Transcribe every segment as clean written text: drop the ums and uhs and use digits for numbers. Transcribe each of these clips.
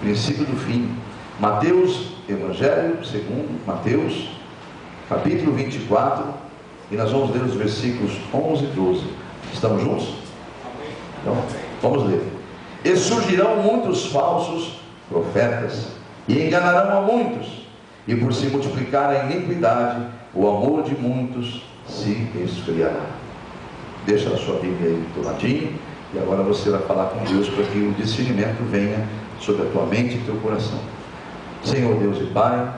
princípio do fim. Mateus, Evangelho segundo Mateus, capítulo 24, e nós vamos ler os versículos 11 e 12. Estamos juntos? Então, vamos ler. E surgirão muitos falsos profetas, e enganarão a muitos, e por se multiplicar a iniquidade, o amor de muitos se esfriará. Deixa a sua Bíblia aí do ladinho, e agora você vai falar com Deus para que o discernimento venha sobre a tua mente e teu coração. Senhor Deus e Pai,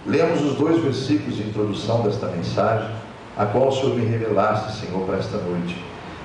lemos os 2 versículos de introdução desta mensagem, a qual o Senhor me revelaste, Senhor, para esta noite.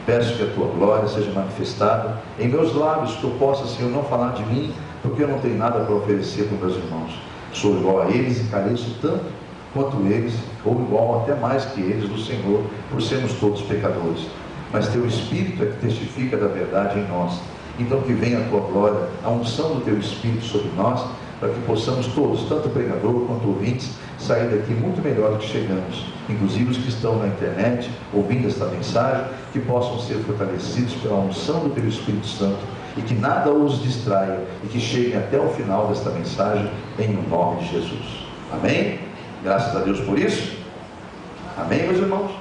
Peço que a tua glória seja manifestada em meus lábios, que eu possa, Senhor, não falar de mim, porque eu não tenho nada para oferecer para os meus irmãos. Sou igual a eles e careço tanto quanto eles, ou igual até mais que eles do Senhor, por sermos todos pecadores. Mas teu Espírito é que testifica da verdade em nós. Então que venha a tua glória, a unção do teu Espírito sobre nós, para que possamos todos, tanto pregador quanto ouvintes, sair daqui muito melhor do que chegamos, inclusive os que estão na internet, ouvindo esta mensagem, que possam ser fortalecidos pela unção do teu Espírito Santo, e que nada os distraia, e que cheguem até o final desta mensagem, em nome de Jesus. Amém? Graças a Deus por isso. Amém, meus irmãos?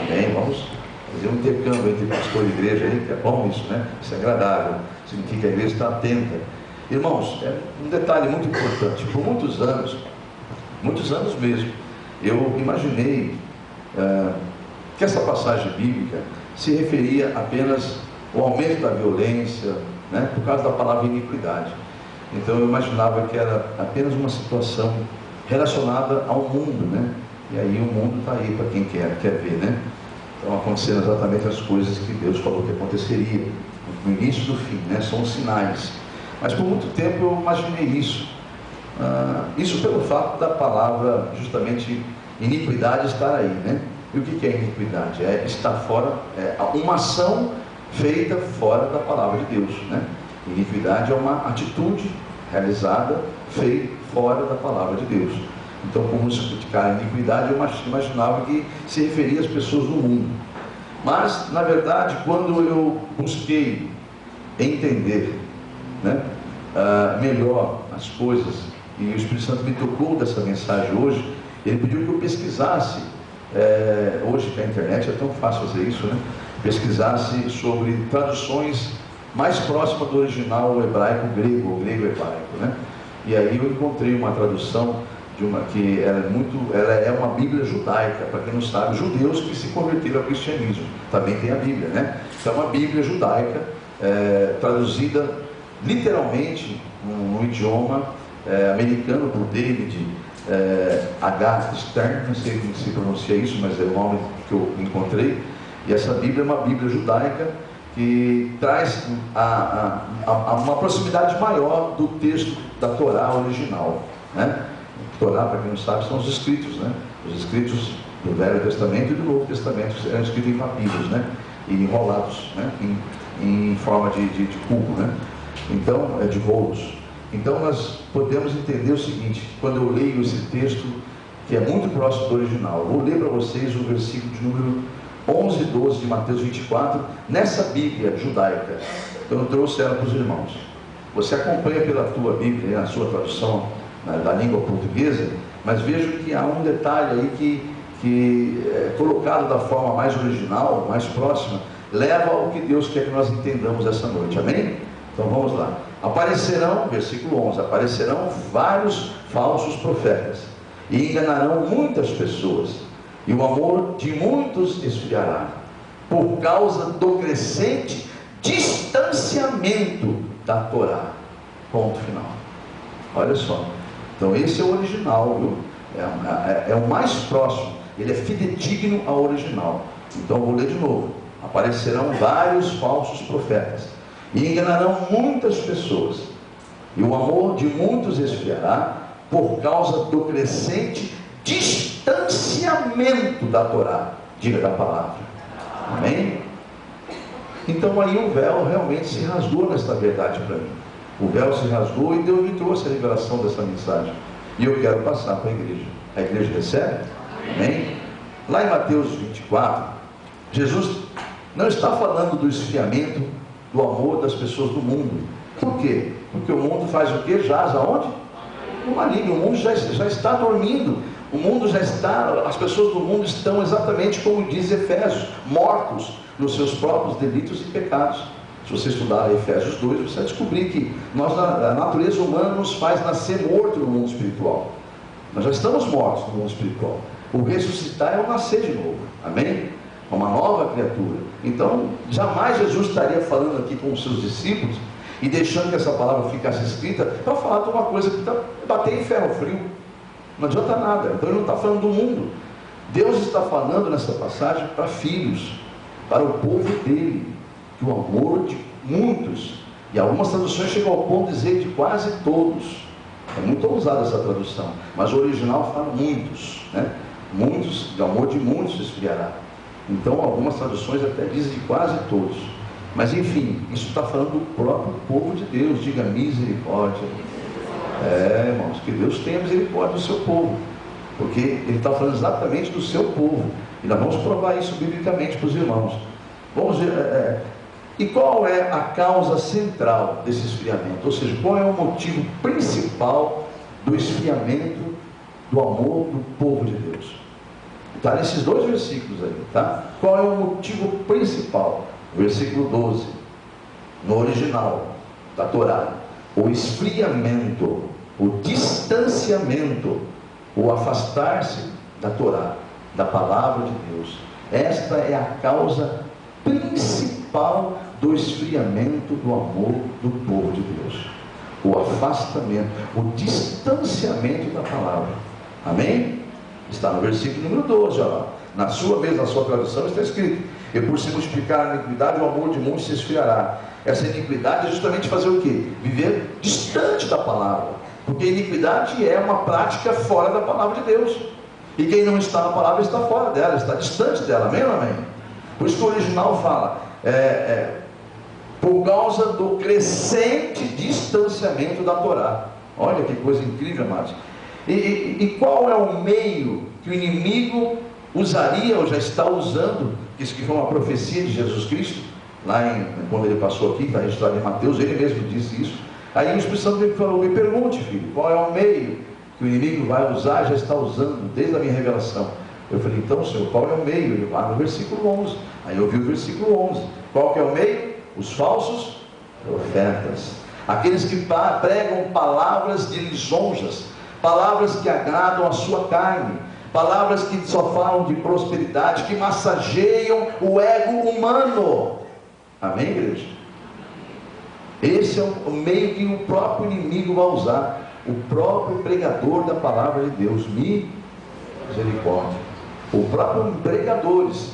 Amém. Vamos fazer um intercâmbio entre pastor e igreja aí, que é bom isso, né? Isso é agradável, significa que a igreja está atenta. Irmãos, é um detalhe muito importante. Por muitos anos mesmo, eu imaginei que essa passagem bíblica se referia apenas ao aumento da violência, né, por causa da palavra iniquidade. Então eu imaginava que era apenas uma situação relacionada ao mundo, né? E aí o mundo está aí para quem quer ver, né? Estão acontecendo exatamente as coisas que Deus falou que aconteceria no início do fim, né? São os sinais. Mas por muito tempo eu imaginei isso. Isso pelo fato da palavra, justamente, iniquidade estar aí, né? E o que é iniquidade? É estar fora, uma ação feita fora da palavra de Deus, né? Iniquidade é uma atitude realizada, feita fora da palavra de Deus. Então, como criticar a iniquidade, eu imaginava que se referia às pessoas do mundo. Mas, na verdade, quando eu busquei entender, né, melhor as coisas, e o Espírito Santo me tocou dessa mensagem hoje, ele pediu que eu pesquisasse, hoje que a internet é tão fácil fazer isso, né? Pesquisasse sobre traduções mais próximas do original hebraico grego, ou grego hebraico, né? E aí eu encontrei uma tradução de uma que ela é uma Bíblia judaica, para quem não sabe, judeus que se converteram ao cristianismo, também tem a Bíblia, né? Então é uma Bíblia judaica, traduzida literalmente no idioma americano por David H. Stern, não sei como se pronuncia isso, mas é o nome que eu encontrei. E essa Bíblia é uma Bíblia judaica que traz uma proximidade maior do texto da Torá original, né? Torá, para quem não sabe, são os escritos, né? Os escritos do Velho Testamento e do Novo Testamento eram escritos em papiros, né? E enrolados, né? Em forma de cubo, né? Então, de rolos. Então nós podemos entender o seguinte: quando eu leio esse texto, que é muito próximo do original, eu vou ler para vocês o versículo de número 11 e 12 de Mateus 24, nessa Bíblia judaica. Eu trouxe ela para os irmãos. Você acompanha pela tua Bíblia, na sua tradução da língua portuguesa, mas vejo que há um detalhe aí que é colocado da forma mais original, mais próxima, leva ao que Deus quer que nós entendamos essa noite. Amém? Então vamos lá. Aparecerão, versículo 11, aparecerão vários falsos profetas e enganarão muitas pessoas, e o amor de muitos esfriará, por causa do crescente distanciamento da Torá. Ponto final. Olha só. Então esse é o original, viu? É o mais próximo, ele é fidedigno ao original. Então eu vou ler de novo. Aparecerão vários falsos profetas e enganarão muitas pessoas, e o amor de muitos esfriará, por causa do crescente distanciamento da Torá. Diga da palavra. Amém? Então aí o véu realmente se rasgou nesta verdade para mim. O véu se rasgou e Deus me trouxe a revelação dessa mensagem, e eu quero passar para a igreja. A igreja recebe? Amém? Lá em Mateus 24, Jesus não está falando do esfriamento do amor das pessoas do mundo. Por quê? Porque o mundo faz o que? Jaz aonde? No maligno. O mundo já está dormindo. O mundo já está, as pessoas do mundo estão exatamente como diz Efésios, mortos nos seus próprios delitos e pecados. Se você estudar Efésios 2, você vai descobrir que a natureza humana nos faz nascer morto no mundo espiritual. Nós já estamos mortos no mundo espiritual. O ressuscitar é o nascer de novo. Amém? É uma nova criatura. Então, jamais Jesus estaria falando aqui com os seus discípulos e deixando que essa palavra ficasse escrita para falar de uma coisa que está bater em ferro frio. Não adianta nada. Então ele não está falando do mundo. Deus está falando nessa passagem para filhos, para o povo dele, que o amor de muitos, e algumas traduções chegam ao ponto de dizer de quase todos. É muito ousada essa tradução, mas o original fala muitos, né? Muitos, o amor de muitos se esfriará. Então algumas traduções até dizem de quase todos. Mas enfim, isso está falando do próprio povo de Deus. Diga misericórdia. Irmãos, que Deus tenha misericórdia do seu povo, porque Ele está falando exatamente do seu povo, e nós vamos provar isso biblicamente para os irmãos. Vamos ver, e qual é a causa central desse esfriamento? Ou seja, qual é o motivo principal do esfriamento do amor do povo de Deus? Está nesses dois versículos aí, tá? Qual é o motivo principal? Versículo 12, no original da Torá: o esfriamento, o distanciamento, o afastar-se da Torá, da palavra de Deus. Esta é a causa principal do esfriamento do amor do povo de Deus. O afastamento, o distanciamento da palavra. Amém? Está no versículo número 12, olha lá. Na sua tradução está escrito: e por se multiplicar a iniquidade, o amor de muitos se esfriará. Essa iniquidade é justamente fazer o quê? Viver distante da palavra. Porque iniquidade é uma prática fora da palavra de Deus. E quem não está na palavra está fora dela, está distante dela. Amém ou amém? Por isso que o original fala, por causa do crescente distanciamento da Torá. Olha que coisa incrível, amados. E qual é o meio que o inimigo usaria, ou já está usando? Isso que foi uma profecia de Jesus Cristo, quando ele passou aqui, está registrado em Mateus, ele mesmo disse isso. Aí o Espírito Santo me falou: me pergunte, filho, qual é o meio que o inimigo vai usar, já está usando desde a minha revelação. Eu falei: então, Senhor, qual é o meio? Ele vai no versículo 11. Aí eu vi o versículo 11. Qual que é o meio? Os falsos profetas, aqueles que pregam palavras de lisonjas, palavras que agradam a sua carne, palavras que só falam de prosperidade, que massageiam o ego humano. Amém, igreja? Esse é o meio que o próprio inimigo vai usar, o próprio pregador da palavra de Deus. Misericórdia. O próprio pregadores,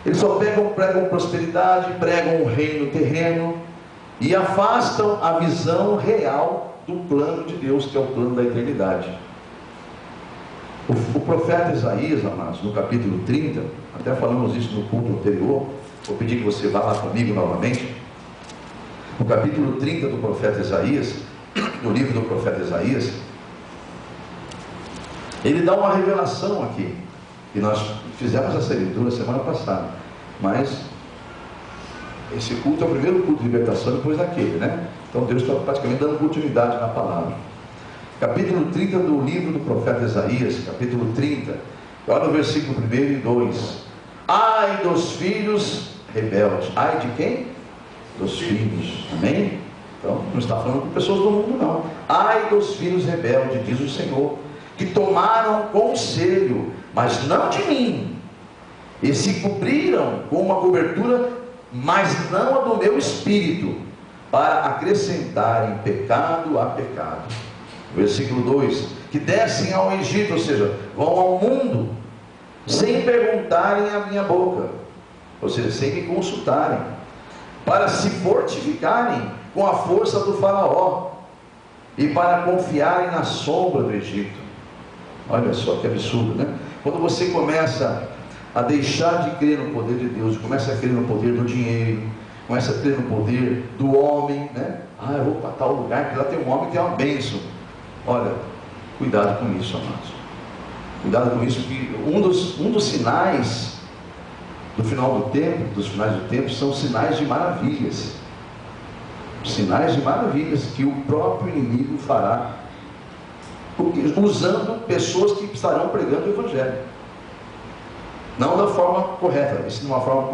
eles só pregam prosperidade, pregam um reino terreno e afastam a visão real do plano de Deus, que é o plano da eternidade. O profeta Isaías, amados, no capítulo 30, até falamos isso no culto anterior, vou pedir que você vá lá comigo novamente. No capítulo 30 do profeta Isaías, no livro do profeta Isaías, ele dá uma revelação aqui, e nós fizemos essa leitura semana passada, mas esse culto é o primeiro culto de libertação depois daquele, né? Então Deus está praticamente dando continuidade na palavra. Capítulo 30 do livro do profeta Isaías, capítulo 30, olha o versículo 1 e 2. Ai dos filhos rebeldes. Ai de quem? Dos filhos. Amém? Então não está falando com pessoas do mundo, não. Ai dos filhos rebeldes, diz o Senhor, que tomaram conselho, mas não de mim, e se cobriram com uma cobertura, mas não a do meu espírito, para acrescentarem pecado a pecado. Versículo 2: que descem ao Egito, ou seja, vão ao mundo, sem perguntarem à minha boca, ou seja, sem me consultarem, para se fortificarem com a força do faraó, e para confiarem na sombra do Egito. Olha só que absurdo, né? Quando você começa a deixar de crer no poder de Deus, começa a crer no poder do dinheiro, começa a crer no poder do homem, né? Eu vou para tal lugar, que lá tem um homem que tem uma bênção. Olha, cuidado com isso, amados. Cuidado com isso, porque um dos sinais do final do tempo, dos finais do tempo, são sinais de maravilhas. sinais e maravilhas que o próprio inimigo fará, usando pessoas que estarão pregando o Evangelho, não da forma correta, mas de uma forma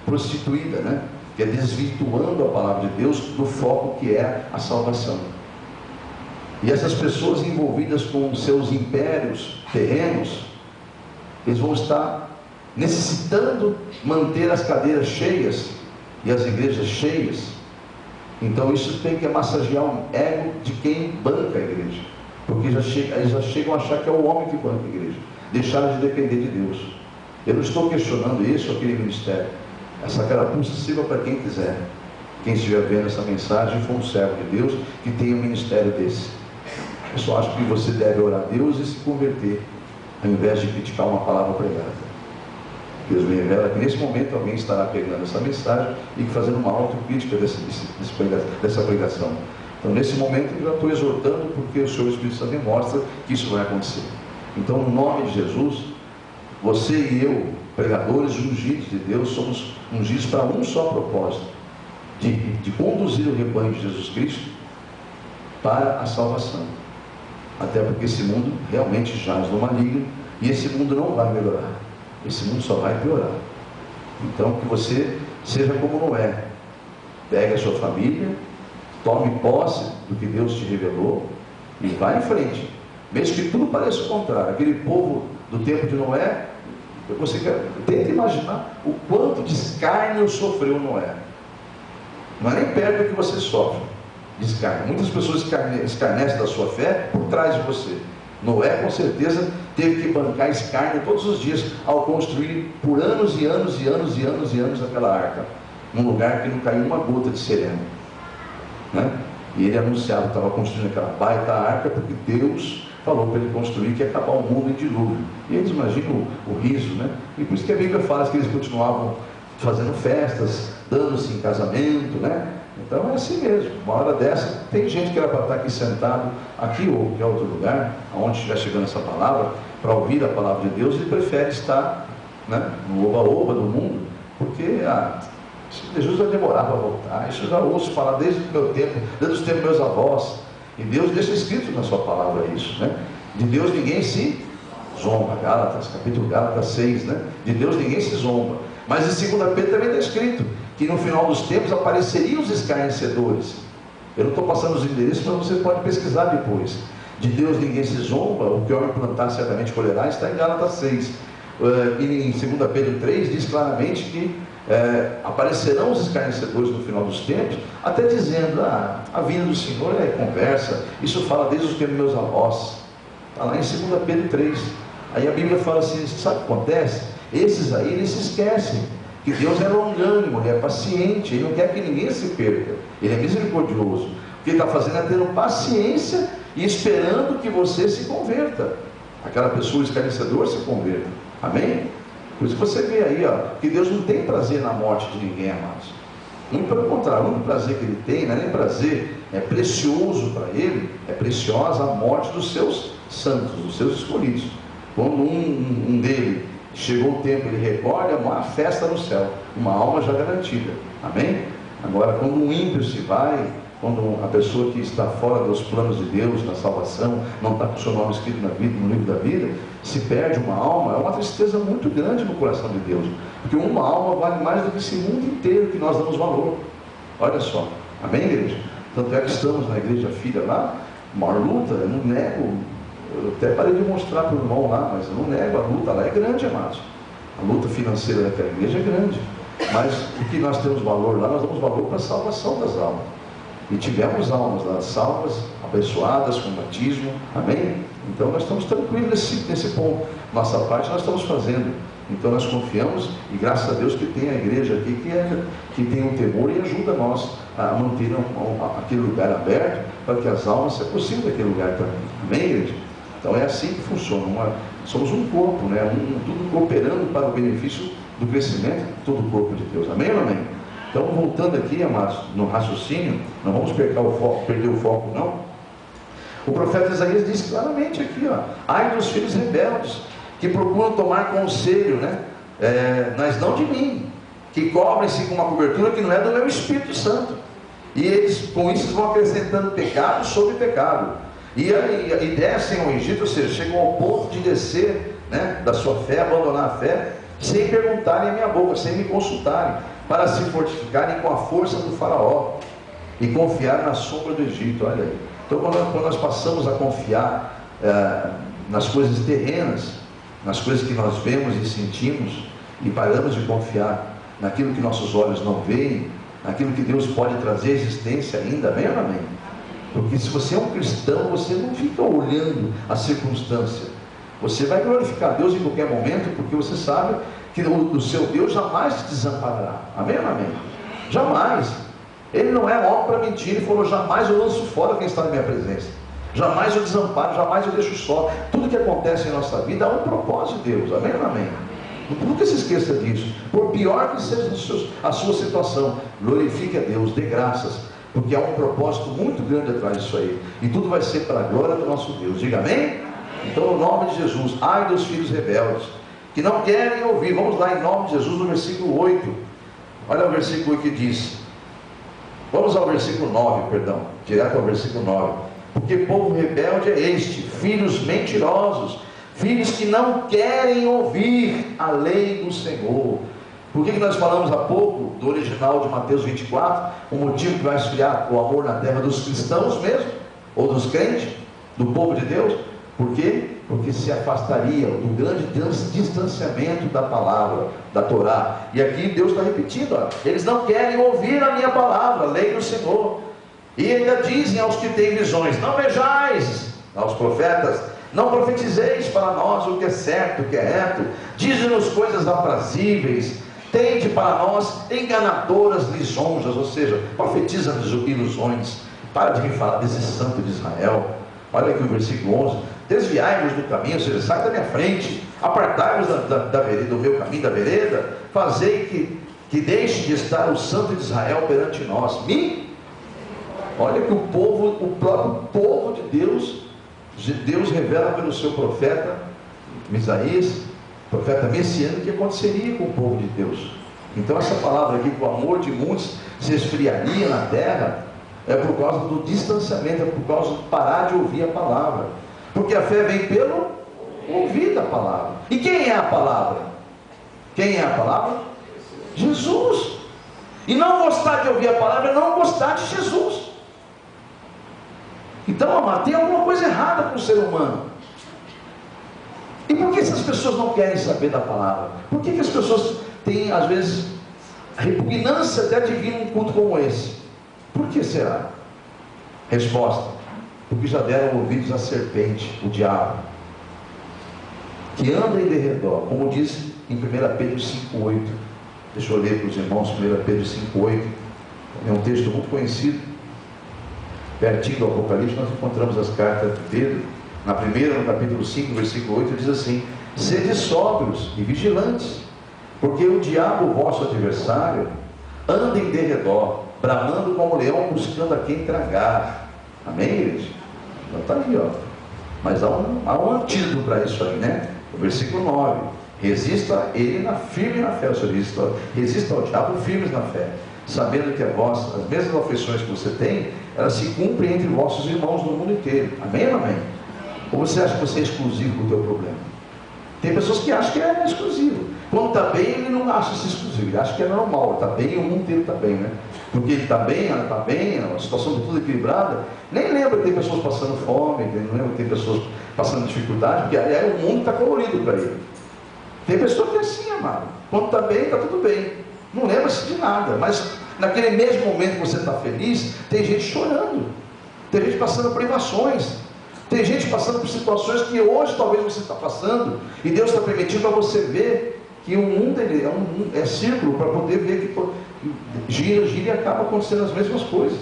prostituída, né? Que é desvirtuando a palavra de Deus do foco que é a salvação. E essas pessoas envolvidas com seus impérios terrenos, eles vão estar necessitando manter as cadeiras cheias e as igrejas cheias. Então isso tem que massagear o ego de quem banca a igreja, porque eles já chegam a achar que é o homem que banca a igreja, deixaram de depender de Deus. Eu não estou questionando isso ou aquele ministério. Essa carapuça sirva para quem quiser. Quem estiver vendo essa mensagem for um servo de Deus que tenha um ministério desse. Eu só acho que você deve orar a Deus e se converter, ao invés de criticar uma palavra pregada. Deus me revela que nesse momento alguém estará pegando essa mensagem e fazendo uma autocrítica dessa pregação. Então nesse momento eu já estou exortando, porque o Senhor Espírito Santo me mostra que isso vai acontecer. Então no nome de Jesus, você e eu, pregadores ungidos de Deus, somos ungidos para um só propósito, de conduzir o rebanho de Jesus Cristo para a salvação. Até porque esse mundo realmente jaz no maligno, e esse mundo não vai melhorar, esse mundo só vai piorar. Então que você seja como Noé, pegue a sua família, tome posse do que Deus te revelou e vá em frente, mesmo que tudo pareça o contrário. Aquele povo do tempo de Noé, você tenta imaginar o quanto de escárnio sofreu Noé. Não é nem perto do que você sofre de escárnio. Muitas pessoas escarnecem da sua fé por trás de você. Noé com certeza teve que bancar escárnio todos os dias ao construir por anos e anos e anos e anos e anos aquela arca, num lugar que não caiu uma gota de sereno, né? E ele anunciava que estava construindo aquela baita arca porque Deus falou para ele construir, que ia acabar o mundo em dilúvio. E eles imaginam o riso, né? E por isso que a Bíblia fala que eles continuavam fazendo festas, dando-se em casamento, né? Então é assim mesmo. Uma hora dessa, tem gente que era para estar aqui sentado, aqui ou em qualquer outro lugar, aonde estiver chegando essa palavra, para ouvir a palavra de Deus, e prefere estar, né, no oba-oba do mundo, porque Jesus vai demorar para voltar. Isso eu já ouço falar desde o meu tempo, desde os tempos dos meus avós. E Deus deixa escrito na sua palavra isso, né? De Deus ninguém se zomba. Gálatas, capítulo Gálatas 6, né? De Deus ninguém se zomba. Mas em 2 Pedro também está escrito que no final dos tempos apareceriam os escarnecedores. Eu não estou passando os endereços, mas você pode pesquisar depois. De Deus ninguém se zomba, o que o homem plantar certamente colherá, está em Gálatas 6. E em 2 Pedro 3 diz claramente que aparecerão os escarnecedores no final dos tempos, até dizendo, a vinda do Senhor é conversa, isso fala desde os tempos dos meus avós. Está lá em 2 Pedro 3. Aí a Bíblia fala assim, sabe o que acontece? Esses aí, eles se esquecem que Deus é longânimo, Ele é paciente, Ele não quer que ninguém se perca, Ele é misericordioso. O que Ele está fazendo é tendo paciência e esperando que você se converta, aquela pessoa escarnecedora se converta. Amém? Por isso que você vê aí, que Deus não tem prazer na morte de ninguém, amados. Muito pelo contrário, o único prazer que Ele tem, não é nem prazer, é precioso para Ele, é preciosa a morte dos seus santos, dos seus escolhidos. Quando um dele chegou o tempo, ele recolhe, é uma festa no céu, uma alma já garantida. Amém? Agora, quando um ímpio se vai, quando a pessoa que está fora dos planos de Deus, na salvação, não está com o seu nome escrito no livro da vida, se perde uma alma, é uma tristeza muito grande no coração de Deus, porque uma alma vale mais do que esse mundo inteiro que nós damos valor. Olha só, amém, igreja? Tanto é que estamos na igreja filha lá, maior luta, eu não nego, eu até parei de mostrar para o irmão lá, mas eu não nego, a luta lá é grande, amados. A luta financeira daquela igreja é grande, mas o que nós temos valor lá, nós damos valor para a salvação das almas. E tivemos almas lá salvas, abençoadas com batismo, amém? Então nós estamos tranquilos nesse ponto. Nossa parte nós estamos fazendo. Então nós confiamos e graças a Deus que tem a igreja aqui que tem um temor e ajuda nós a manter aquele lugar aberto para que as almas se aproximem daquele lugar também. Amém, igreja? Então é assim que funciona. Somos um corpo, né? Tudo cooperando para o benefício do crescimento de todo o corpo de Deus. Amém ou amém? Então, voltando aqui, amados, no raciocínio, não vamos perder o foco, não. O profeta Isaías diz claramente aqui, ai dos filhos rebeldes, que procuram tomar conselho, né? Mas não de mim, que cobrem-se com uma cobertura que não é do meu Espírito Santo. E eles, com isso, vão acrescentando pecado sobre pecado. E descem ao Egito, ou seja, chegam ao ponto de descer, né, da sua fé, abandonar a fé, sem perguntarem a minha boca, sem me consultarem, para se fortificarem com a força do faraó e confiar na sombra do Egito. Olha aí. Então, quando nós passamos a confiar nas coisas terrenas, nas coisas que nós vemos e sentimos, e paramos de confiar naquilo que nossos olhos não veem, naquilo que Deus pode trazer à existência ainda, amém ou amém? Porque se você é um cristão, você não fica olhando a circunstância, você vai glorificar Deus em qualquer momento, porque você sabe que o seu Deus jamais te desamparará, amém ou amém? Jamais. Ele não é homem para mentir. Ele falou: jamais eu lanço fora quem está na minha presença, jamais eu desamparo, jamais eu deixo só. Tudo que acontece em nossa vida há um propósito de Deus, amém ou amém? Nunca se esqueça disso. Por pior que seja a sua situação, glorifique a Deus, dê graças, porque há um propósito muito grande atrás disso aí, e tudo vai ser para a glória do nosso Deus. Diga amém? Então, no nome de Jesus, ai dos filhos rebeldes, que não querem ouvir. Vamos lá, em nome de Jesus, no versículo 8. Olha o versículo que diz. Vamos ao versículo 9, perdão, direto ao versículo 9. Porque povo rebelde é este, filhos mentirosos, filhos que não querem ouvir a lei do Senhor. Por que nós falamos há pouco do original de Mateus 24? O motivo que vai esfriar o amor na terra dos cristãos mesmo, ou dos crentes, do povo de Deus. Por quê? Porque se afastaria do grande distanciamento da palavra, da Torá. E aqui Deus está repetindo, ó, eles não querem ouvir a minha palavra, a lei do Senhor. E ainda dizem aos que têm visões: não vejais, aos profetas, não profetizeis para nós o que é certo, o que é reto, dize-nos coisas aprazíveis, tende para nós enganadoras lisonjas, ou seja, profetiza-nos ilusões. Para de me falar desse santo de Israel. Olha aqui o versículo 11: desviai-vos do caminho, ou seja, sai da minha frente, apartai-vos da vereda, do meu caminho, da vereda, fazei que deixe de estar o santo de Israel perante nós. Olha que o próprio povo de Deus revela pelo seu profeta Isaías, profeta messiânico, que aconteceria com o povo de Deus. Então essa palavra aqui, que o amor de muitos se esfriaria na terra, é por causa do distanciamento, é por causa de parar de ouvir a palavra. Porque a fé vem pelo ouvir da palavra. E quem é a palavra? Quem é a palavra? Jesus. E não gostar de ouvir a palavra é não gostar de Jesus. Então, amado, tem alguma coisa errada com o ser humano. E por que essas pessoas não querem saber da palavra? Por que as pessoas têm, às vezes, repugnância até de vir num culto como esse? Por que será? Resposta: porque já deram ouvidos à serpente, o diabo, que anda em derredor, como diz em 1 Pedro 5,8. Deixa eu ler para os irmãos 1 Pedro 5,8. É um texto muito conhecido. Pertinho do Apocalipse nós encontramos as cartas de Pedro. Na primeira, no capítulo 5, versículo 8, diz assim: sede sóbrios e vigilantes, porque o diabo, vosso adversário, anda em derredor, bramando como leão, buscando a quem tragar. Amém, igreja? Então está aí, ó. Mas há um antídoto para isso aí, né? O versículo 9: resista a ele firme na fé. Ou seja, resista ao diabo firmes na fé, sabendo que as mesmas aflições que você tem, elas se cumprem entre vossos irmãos no mundo inteiro. Amém ou amém? Ou você acha que você é exclusivo do teu problema? Tem pessoas que acham que é exclusivo. Quando está bem, ele não acha isso exclusivo, ele acha que é normal. Está bem e o mundo inteiro está bem, né? Porque ele está bem, ela está bem, a situação está tudo equilibrada. Nem lembra que tem pessoas passando fome, não lembra que tem pessoas passando dificuldade, porque aí o mundo está colorido para ele. Tem pessoa que é assim, amado. Quando está bem, está tudo bem. Não lembra-se de nada, mas naquele mesmo momento que você está feliz, tem gente chorando, tem gente passando privações, tem gente passando por situações que hoje talvez você está passando, e Deus está permitindo para você ver que o mundo é círculo, para poder ver que gira e acaba acontecendo as mesmas coisas.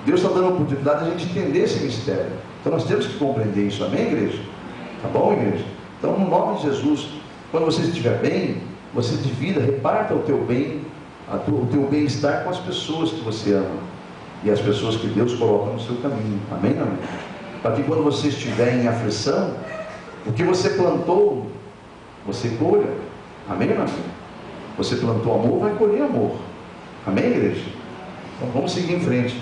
Deus está dando a oportunidade de a gente entender esse mistério. Então nós temos que compreender isso, amém, igreja? Tá bom, igreja? Então, no nome de Jesus, quando você estiver bem, você divida, reparta o teu bem, o teu bem-estar com as pessoas que você ama e as pessoas que Deus coloca no seu caminho. Amém, amém? Para que quando você estiver em aflição, o que você plantou, você colha. Amém, amém? Você plantou amor, vai colher amor. Amém, igreja? Então vamos seguir em frente.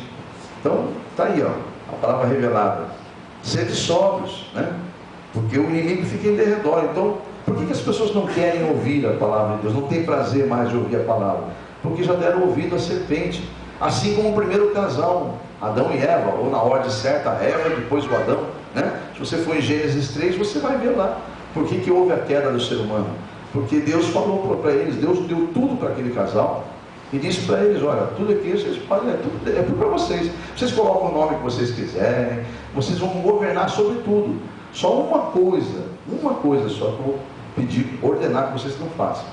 Então, está aí, ó, a palavra revelada. Sede sóbrios, né? Porque o inimigo fica em derredor. Então, por que as pessoas não querem ouvir a palavra de Deus? Não tem prazer mais de ouvir a palavra? Porque já deram ouvido à serpente. Assim como o primeiro casal, Adão e Eva, ou na ordem certa, Eva, depois o Adão, né? Se você for em Gênesis 3, você vai ver lá por que houve a queda do ser humano. Porque Deus falou para eles, Deus deu tudo para aquele casal e disse para eles: olha, tudo aqui vocês podem, é tudo para vocês. Vocês colocam o nome que vocês quiserem, vocês vão governar sobre tudo. Só uma coisa só que eu vou pedir, ordenar que vocês não façam: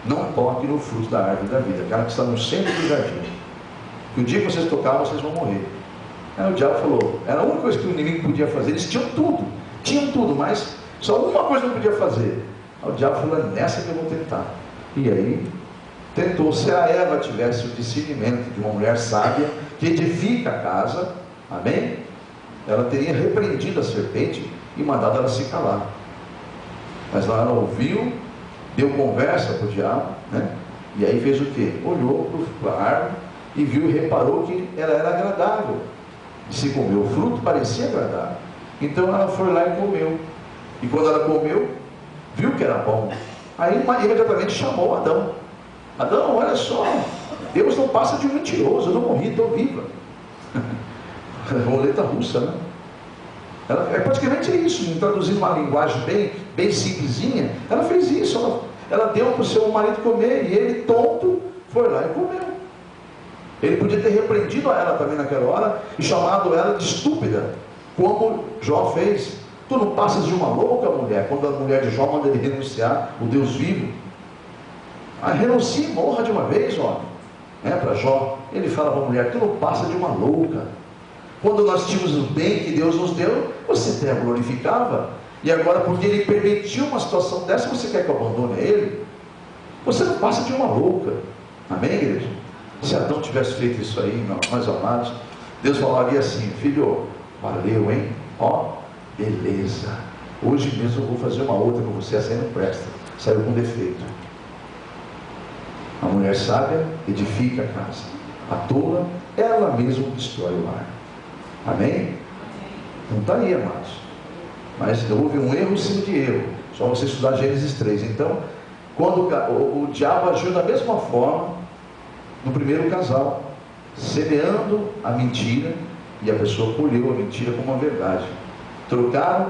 não toquem no fruto da árvore da vida, aquela que está no centro do jardim. Que o dia que vocês tocarem, vocês vão morrer. Aí o diabo falou, era a única coisa que o inimigo podia fazer. Eles tinham tudo, mas só uma coisa não podia fazer. Aí o diabo falou: é nessa que eu vou tentar. E aí tentou. Se a Eva tivesse o discernimento de uma mulher sábia que edifica a casa, amém, ela teria repreendido a serpente e mandado ela se calar. Mas ela ouviu, deu conversa para o diabo, né? E aí fez o que? Olhou para a árvore e viu e reparou que ela era agradável. E se comeu o fruto, parecia agradável. Então ela foi lá e comeu. E quando ela comeu, viu que era bom. Aí imediatamente chamou Adão. Adão, olha só, Deus não passa de um mentiroso, eu não morri, estou viva. Roleta russa, né? É praticamente isso, traduzindo uma linguagem bem simplesinha. Ela fez isso, ela deu para o seu marido comer, e ele, tonto, foi lá e comeu. Ele podia ter repreendido a ela também naquela hora e chamado ela de estúpida, como Jó fez. Tu não passas de uma louca mulher. Quando a mulher de Jó manda ele renunciar o Deus vivo, renuncie e morra de uma vez, ó. Para Jó, ele fala para a mulher: tu não passa de uma louca. Quando nós tínhamos o bem que Deus nos deu, você até glorificava, e agora porque Ele permitiu uma situação dessa, você quer que eu abandone Ele? Você não passa de uma louca. Amém, igreja? Se Adão tivesse feito isso aí, meus amados, Deus falaria assim: filho, valeu, hein? Ó, beleza, hoje mesmo eu vou fazer uma outra com você, essa aí não presta, saiu com defeito. A mulher sábia edifica a casa, a tola, ela mesma destrói o lar. Amém? Não está aí, amados. Mas houve um erro em cima de erro. Só você estudar Gênesis 3. Então, quando o diabo agiu da mesma forma no primeiro casal, semeando a mentira, e a pessoa colheu a mentira como uma verdade. Trocaram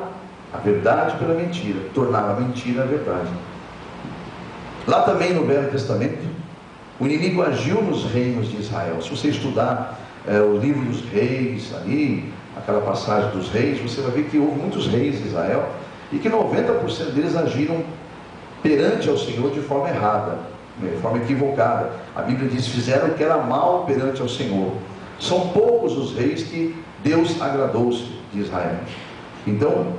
a verdade pela mentira, tornaram a mentira a verdade. Lá também no Velho Testamento, o inimigo agiu nos reinos de Israel. Se você estudar o livro dos reis, ali, aquela passagem dos reis, você vai ver que houve muitos reis de Israel, e que 90% deles agiram perante ao Senhor de forma errada, de forma equivocada. A Bíblia diz: fizeram o que era mal perante ao Senhor. São poucos os reis que Deus agradou-se de Israel. Então,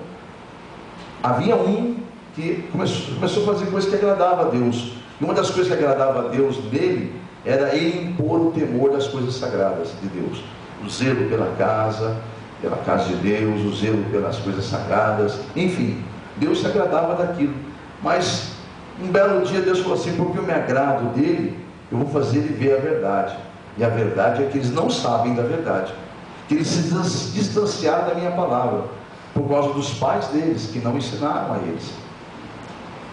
havia um que começou a fazer coisas que agradavam a Deus, e uma das coisas que agradava a Deus nele era ele impor o temor das coisas sagradas de Deus, o zelo pela casa de Deus, o zelo pelas coisas sagradas, enfim, Deus se agradava daquilo. Mas um belo dia Deus falou assim: porque eu me agrado dele, eu vou fazer ele ver a verdade. E a verdade é que eles não sabem da verdade, que eles se distanciaram da minha palavra, por causa dos pais deles, que não ensinaram a eles.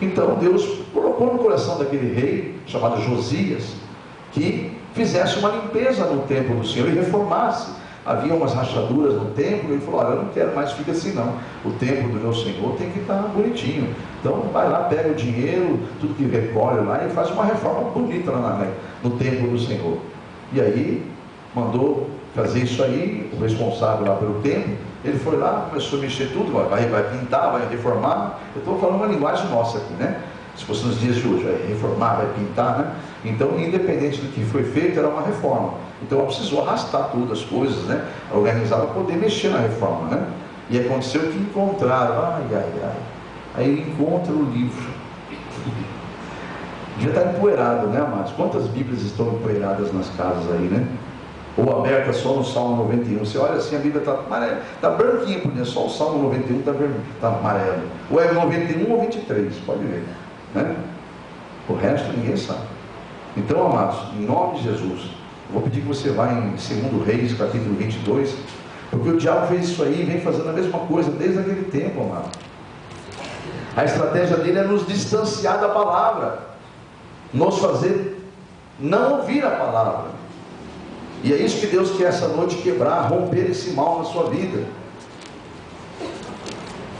Então Deus colocou no coração daquele rei, chamado Josias, que fizesse uma limpeza no templo do Senhor e reformasse. Havia umas rachaduras no templo, e ele falou: olha, eu não quero mais, fica assim não, o templo do meu Senhor tem que estar bonitinho. Então vai lá, pega o dinheiro, tudo que recolhe lá, e faz uma reforma bonita lá no templo do Senhor. E aí mandou fazer isso aí, o responsável lá pelo templo, ele foi lá, começou a mexer tudo, vai pintar, vai reformar. Eu estou falando uma linguagem nossa aqui, né? Se fosse nos dias de hoje, vai reformar, vai pintar, né? Então, independente do que foi feito, era uma reforma. Então ela precisou arrastar todas as coisas, né? Organizar para poder mexer na reforma, né? E aconteceu que encontraram, aí ele encontra o livro. Já está empoeirado, né, amados? Quantas Bíblias estão empoeiradas nas casas aí, né? Ou aberta só no Salmo 91. Você olha assim, a Bíblia está branquinha por dentro, só o Salmo 91 está amarelo. Ou é 91 ou 23, pode ver, né? O resto ninguém sabe. Então, amados, em nome de Jesus, Vou pedir que você vá em 2 Reis, capítulo 22, porque o diabo fez isso aí e vem fazendo a mesma coisa desde aquele tempo, amado. A estratégia dele é nos distanciar da palavra, nos fazer não ouvir a palavra. E é isso que Deus quer essa noite quebrar, romper esse mal na sua vida.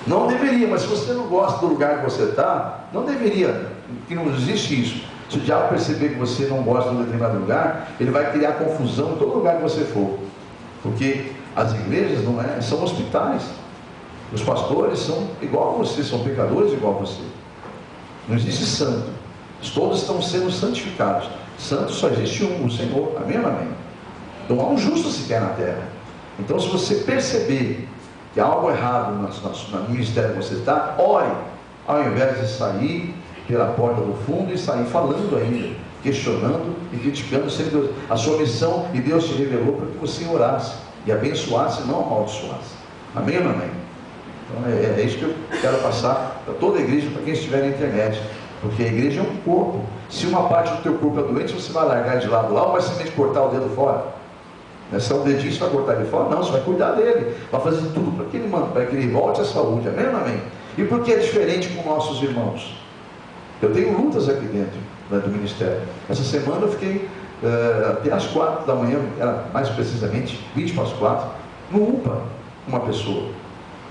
Não deveria, mas se você não gosta do lugar que você está, não deveria, que não existe isso. Se o diabo perceber que você não gosta de um determinado lugar, ele vai criar confusão em todo lugar que você for. Porque as igrejas são hospitais. Os pastores são igual a você, são pecadores igual a você. Não existe santo. Todos estão sendo santificados. Santo só existe um, o Senhor. Amém ou amém? Não há um justo sequer na terra. Então, se você perceber que há algo errado no ministério que você está, ore, ao invés de sair pela porta do fundo e sair falando ainda, questionando e criticando. Sempre a sua missão, e Deus te revelou para que você orasse e abençoasse, não amaldiçoasse. Amém ou não amém? Então é isso que eu quero passar para toda a igreja, para quem estiver na internet, porque a igreja é um corpo. Se uma parte do teu corpo é doente, você vai largar de lado lá ou vai simplesmente cortar o dedo fora? Se é um dedinho, você vai cortar ele fora? Não, você vai cuidar dele, vai fazer tudo para que ele volte à saúde. Amém ou não amém? E por que é diferente com nossos irmãos? Eu tenho lutas aqui dentro do ministério. Essa semana eu fiquei até às 4 da manhã, mais precisamente 20 para as 4, no UPA, uma pessoa.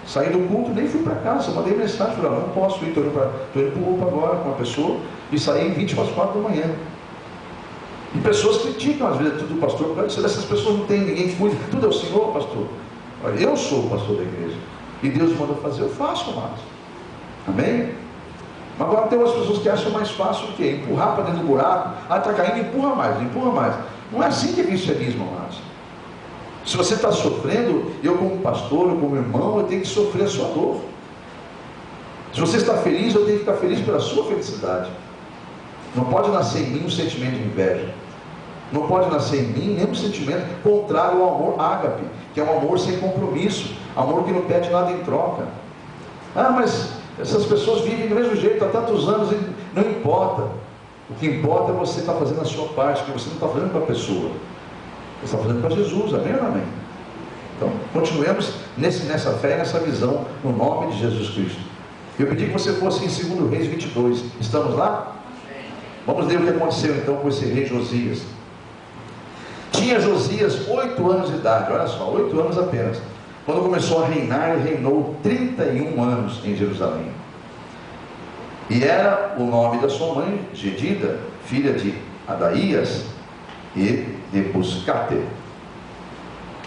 Saí do culto, nem fui para casa, mandei mensagem, falei, não posso ir, estou indo para o UPA agora com uma pessoa, e saí 20 para as 4 da manhã. E pessoas criticam às vezes tudo do pastor, essas pessoas não tem ninguém que cuide, tudo é o Senhor, pastor. Olha, eu sou o pastor da igreja, e Deus manda fazer, eu faço, amados. Amém? Agora tem umas pessoas que acham mais fácil o quê? Empurrar para dentro do buraco. Ah, está caindo, empurra mais, empurra mais. Não é assim que é cristianismo, amados. Se você está sofrendo, eu como pastor, eu como irmão, eu tenho que sofrer a sua dor. Se você está feliz, eu tenho que ficar feliz pela sua felicidade. Não pode nascer em mim um sentimento de inveja. Não pode nascer em mim nenhum sentimento contrário ao amor ágape, que é um amor sem compromisso, amor que não pede nada em troca. Ah, mas essas pessoas vivem do mesmo jeito há tantos anos e não importa. O que importa é você estar fazendo a sua parte, que você não está fazendo para a pessoa, você está fazendo para Jesus. Amém ou não amém? Então, continuemos nessa fé, nessa visão, no nome de Jesus Cristo. Eu pedi que você fosse em 2 Reis 22. Estamos lá? Vamos ler o que aconteceu então com esse rei Josias. Tinha Josias 8 anos de idade, olha só, 8 anos apenas, quando começou a reinar, ele reinou 31 anos em Jerusalém. E era o nome da sua mãe, Gedida, filha de Adaías e de Buscate.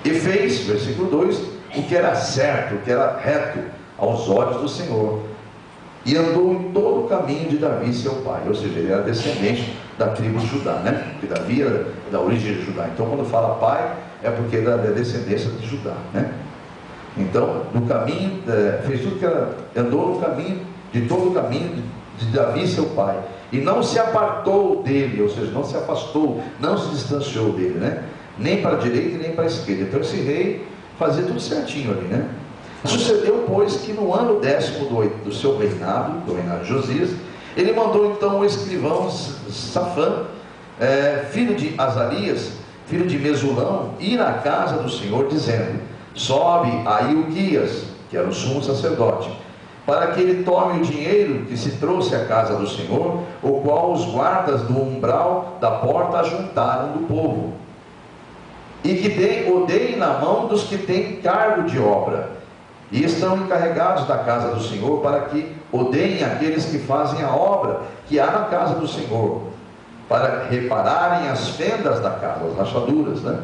E fez, versículo 2, o que era certo, o que era reto aos olhos do Senhor. E andou em todo o caminho de Davi, seu pai. Ou seja, ele era descendente da tribo de Judá, né? Porque Davi era da origem de Judá. Então, quando fala pai, é porque é da descendência de Judá, né? Então, no caminho, fez tudo que era, andou no caminho, de todo o caminho de Davi, seu pai. E não se apartou dele, ou seja, não se afastou, não se distanciou dele, né? Nem para a direita e nem para a esquerda. Então, esse rei fazia tudo certinho ali, né? Sucedeu, pois, que no ano 10º do seu reinado, do reinado de Josias, ele mandou então o escrivão Safã, filho de Azarias, filho de Mesulão, ir à casa do Senhor, dizendo: sobe a Ilquias, que era o sumo sacerdote, para que ele tome o dinheiro que se trouxe à casa do Senhor, o qual os guardas do umbral da porta ajuntaram do povo, e que o deem na mão dos que têm cargo de obra, e estão encarregados da casa do Senhor, para que odeiem aqueles que fazem a obra que há na casa do Senhor, para repararem as fendas da casa, as rachaduras, né?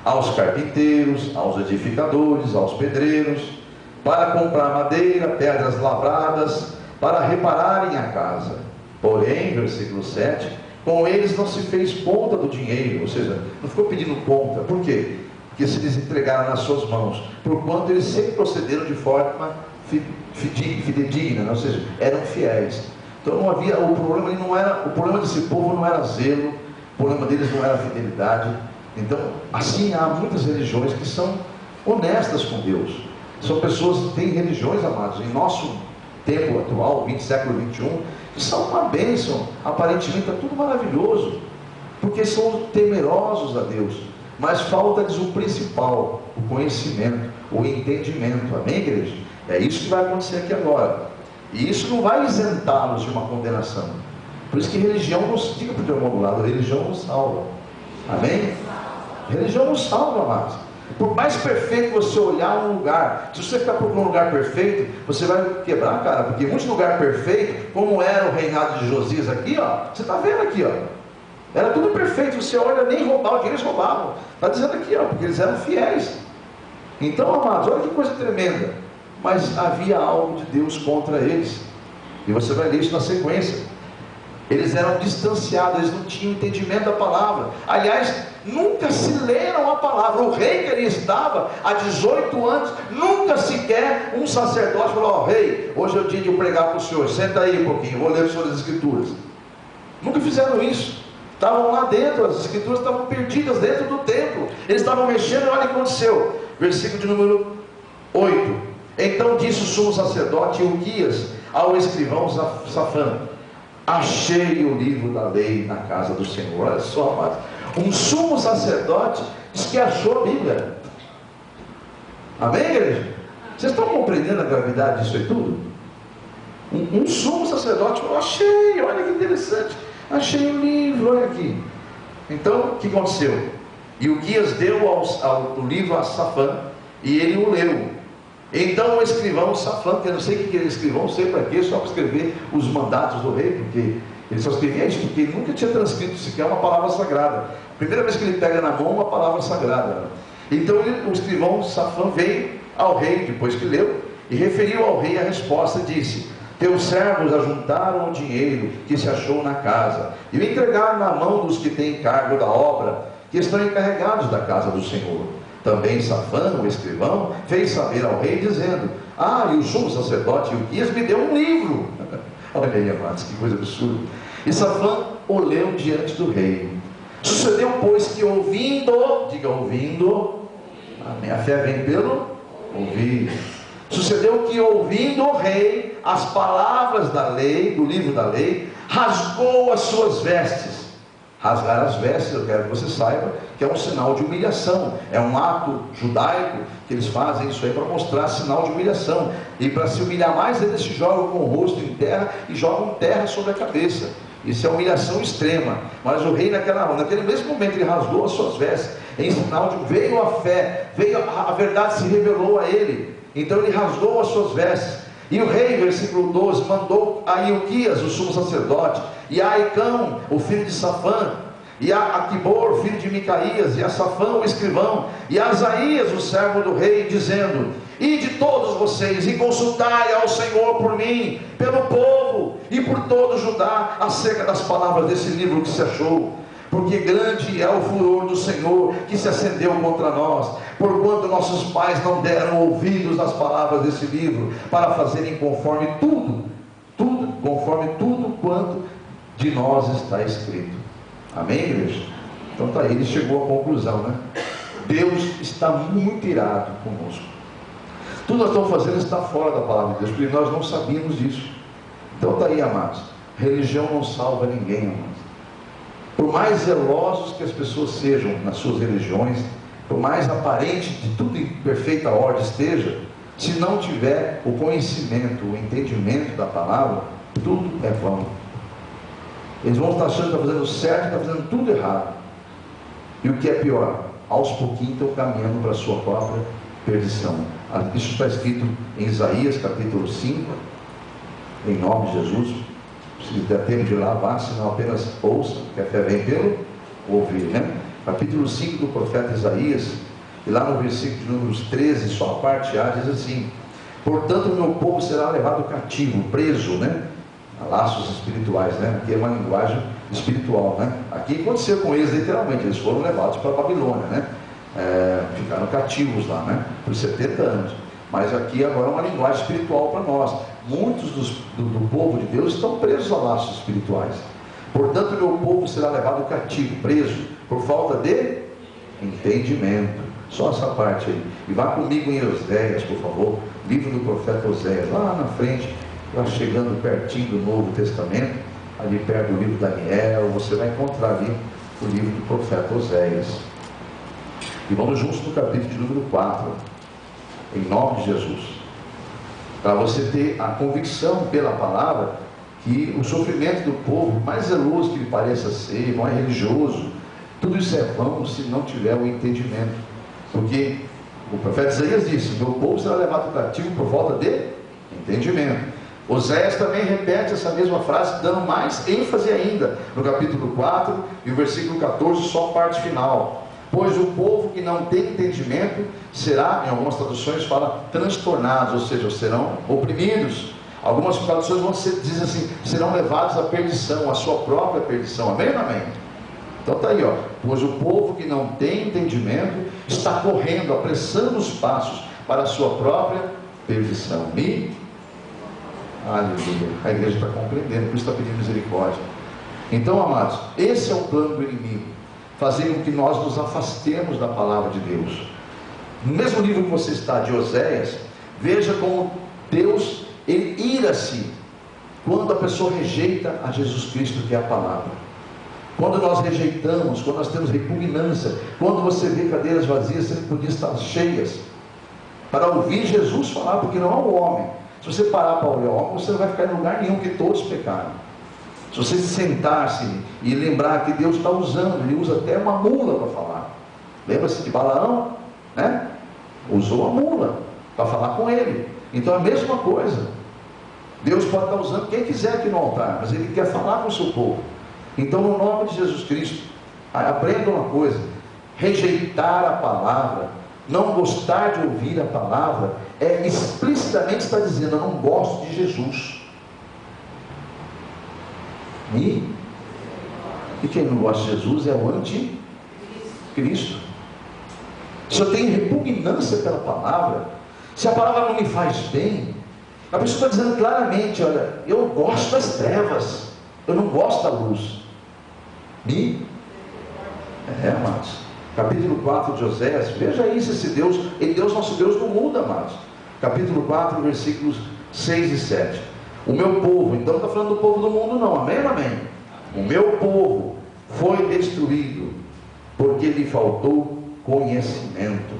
Aos carpinteiros, aos edificadores, aos pedreiros, para comprar madeira, pedras lavradas, para repararem a casa. Porém, versículo 7, com eles não se fez conta do dinheiro, ou seja, não ficou pedindo conta. Por quê? Porque se eles entregaram nas suas mãos, porquanto eles sempre procederam de forma fidedigna, né? Ou seja, eram fiéis. Então não havia, o problema desse povo não era zelo, o problema deles não era fidelidade. Então, assim há muitas religiões que são honestas com Deus. São pessoas que têm religiões, amados, em nosso tempo atual, século XXI, que são uma bênção, aparentemente está tudo maravilhoso. porque são temerosos a Deus, mas falta-lhes o principal, o conhecimento, o entendimento. Amém, igreja? É isso que vai acontecer aqui agora, e isso não vai isentá-los de uma condenação. Por isso que religião nos, diga para o teu irmão do lado, religião nos salva. Amém? Religião nos salva, amados. Por mais perfeito você olhar um lugar, se você ficar procurando um lugar perfeito, você vai quebrar a cara, porque muitos lugares perfeitos, como era o reinado de Josias aqui, ó, você está vendo aqui, ó, era tudo perfeito. Você olha, nem roubavam, que eles roubavam, está dizendo aqui, ó, porque eles eram fiéis. Então, amados, olha que coisa tremenda. Mas havia algo de Deus contra eles, e você vai ler isso na sequência. Eles eram distanciados, eles não tinham entendimento da palavra. Aliás, nunca se leram a palavra. O rei que ali estava há 18 anos, nunca sequer um sacerdote falou: ó, rei, hoje é o dia de eu pregar para o senhor, senta aí um pouquinho, vou ler sobre as escrituras. Nunca fizeram isso. Estavam lá dentro, as escrituras estavam perdidas dentro do templo, eles estavam mexendo, e olha o que aconteceu. Versículo de número 8. Então disse o sumo sacerdote Hilquias ao escrivão Safã: achei o livro da lei na casa do Senhor. Olha só, amados, um sumo sacerdote diz que achou a Bíblia. Amém, igreja? Vocês estão compreendendo a gravidade disso aí tudo? Um sumo sacerdote falou: achei, olha que interessante, achei o livro, olha aqui. Então, o que aconteceu? Hilquias deu o livro a Safã, e ele o leu. Então o escrivão Safã, que eu não sei o que ele escrivão, não sei para quê, só para escrever os mandatos do rei, porque ele só escrevia isso, porque ele nunca tinha transcrito sequer uma palavra sagrada. Primeira vez que ele pega na mão uma palavra sagrada. Então o escrivão Safã veio ao rei, depois que leu, e referiu ao rei a resposta, e disse: teus servos ajuntaram o dinheiro que se achou na casa, e o entregaram na mão dos que têm cargo da obra, que estão encarregados da casa do Senhor. Também Safã, o escrivão, fez saber ao rei, dizendo: e o sumo sacerdote Hilquias me deu um livro. Olha aí, amados, que coisa absurda. E Safã o leu diante do rei. Sucedeu, pois, que ouvindo, diga ouvindo, amém, a fé vem pelo ouvir. Sucedeu que ouvindo o rei as palavras da lei, do livro da lei, rasgou as suas vestes. Rasgar as vestes, eu quero que você saiba que é um sinal de humilhação, é um ato judaico que eles fazem isso aí para mostrar sinal de humilhação, e para se humilhar mais eles se jogam com o rosto em terra e jogam terra sobre a cabeça. Isso é humilhação extrema. Mas o rei naquele mesmo momento ele rasgou as suas vestes, em sinal de veio a fé, veio a verdade, se revelou a ele. Então ele rasgou as suas vestes. E o rei, versículo 12, mandou a Hilquias, o sumo sacerdote, e a Aicão, o filho de Safã, e a Aquibor, filho de Micaías, e a Safã, o escrivão, e a Asaías, o servo do rei, dizendo: ide todos vocês e consultai ao Senhor por mim, pelo povo e por todo Judá, acerca das palavras desse livro que se achou. Porque grande é o furor do Senhor que se acendeu contra nós, porquanto nossos pais não deram ouvidos às palavras desse livro, para fazerem conforme tudo quanto de nós está escrito. Amém, igreja? Então tá aí, ele chegou à conclusão, né? Deus está muito irado conosco. Tudo nós estamos fazendo está fora da palavra de Deus, porque nós não sabíamos disso. Então tá aí, amados, religião não salva ninguém, amados. Por mais zelosos que as pessoas sejam nas suas religiões, por mais aparente de tudo em perfeita ordem esteja, se não tiver o conhecimento, o entendimento da palavra, tudo é vão. Eles vão estar achando que está fazendo certo e está fazendo tudo errado. E o que é pior, aos pouquinhos estão caminhando para a sua própria perdição. Isso está escrito em Isaías capítulo 5, em nome de Jesus. Se der tempo de ir lá, vá, senão apenas ouça, que a fé vem pelo ouvir, né? Capítulo 5 do profeta Isaías, e lá no versículo de números 13, só a parte A, diz assim: portanto o meu povo será levado cativo, preso, né? A laços espirituais, né? Aqui é uma linguagem espiritual, né? Aqui aconteceu com eles literalmente, eles foram levados para a Babilônia, né? Ficaram cativos lá, né? Por 70 anos. Mas aqui agora é uma linguagem espiritual para nós. Muitos do povo de Deus estão presos a laços espirituais. Portanto, meu povo será levado cativo, preso, por falta de entendimento. Só essa parte aí. E vá comigo em Oséias, por favor. Livro do profeta Oséias, lá na frente, lá chegando pertinho do Novo Testamento, ali perto do livro de Daniel, você vai encontrar ali o livro do profeta Oséias. E vamos juntos no capítulo de número 4, em nome de Jesus, para você ter a convicção pela palavra que o sofrimento do povo, mais zeloso que ele pareça ser, não é religioso, tudo isso é vão se não tiver o entendimento. Porque o profeta Isaías disse: meu povo será levado cativo por falta de entendimento. Oséias também repete essa mesma frase, dando mais ênfase ainda, no capítulo 4 e o versículo 14, só a parte final. Pois o povo que não tem entendimento será, em algumas traduções fala, transtornados, ou seja, serão oprimidos. Algumas traduções dizem assim, serão levados à perdição, à sua própria perdição. Amém ou amém? Então está aí, ó. Pois o povo que não tem entendimento está correndo, apressando os passos para a sua própria perdição. Aleluia. A igreja está compreendendo, por isso está pedindo misericórdia. Então, amados, esse é o plano do inimigo, fazer com que nós nos afastemos da palavra de Deus. No mesmo livro que você está, de Oséias, veja como Deus, ele ira-se quando a pessoa rejeita a Jesus Cristo, que é a palavra. Quando nós rejeitamos, quando nós temos repugnância, quando você vê cadeiras vazias, sempre podiam estar cheias, para ouvir Jesus falar, porque não é o homem. Se você parar para olhar o homem, você não vai ficar em lugar nenhum, que todos pecaram. Se você se sentar-se e lembrar que Deus está usando, ele usa até uma mula para falar. Lembra-se de Balaão, né? Usou a mula para falar com ele. Então é a mesma coisa. Deus pode estar usando quem quiser aqui no altar, mas ele quer falar com o seu povo. Então, no nome de Jesus Cristo, aprenda uma coisa: rejeitar a palavra, não gostar de ouvir a palavra, é explicitamente estar dizendo: eu não gosto de Jesus. E quem não gosta de Jesus é o anticristo. Se eu tenho repugnância pela palavra, se a palavra não me faz bem, a pessoa está dizendo claramente: olha, eu gosto das trevas, eu não gosto da luz. Amados, capítulo 4 de Oséias, veja isso, esse Deus, nosso Deus não muda, amados. Capítulo 4, versículos 6 e 7. O meu povo, então não está falando do povo do mundo não, amém ou amém? O meu povo foi destruído, porque lhe faltou conhecimento.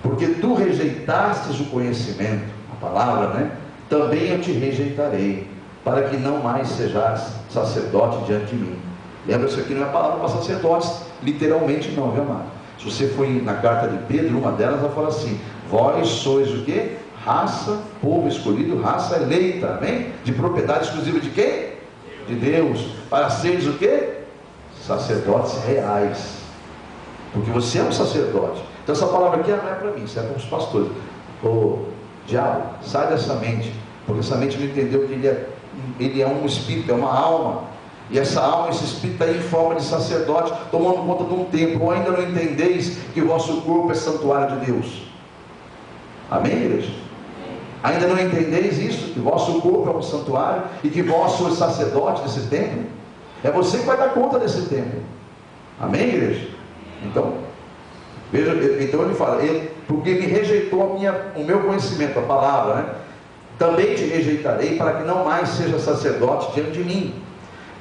Porque tu rejeitastes o conhecimento, a palavra, né? Também eu te rejeitarei, para que não mais sejais sacerdote diante de mim. Lembra, isso aqui não é palavra para sacerdotes, literalmente não, viu, amado? Se você for na carta de Pedro, uma delas ela fala assim: vós sois o quê? Raça, povo escolhido, raça eleita, amém? De propriedade exclusiva de quem? De Deus, para seres o quê? Sacerdotes reais, porque você é um sacerdote. Então essa palavra aqui não é para mim, isso é para os pastores. Ô diabo, sai dessa mente, porque essa mente não entendeu que ele é um espírito, é uma alma. E essa alma, esse espírito está em forma de sacerdote, tomando conta de um templo. Ou ainda não entendeis que o vosso corpo é santuário de Deus? Amém, igreja? Ainda não entendeis isso? Que o vosso corpo é um santuário e que vós sois sacerdote desse templo? É você que vai dar conta desse templo. Amém, igreja? Então, veja, então ele fala: porque me rejeitou o meu conhecimento, a palavra, né? Também te rejeitarei, para que não mais seja sacerdote diante de mim.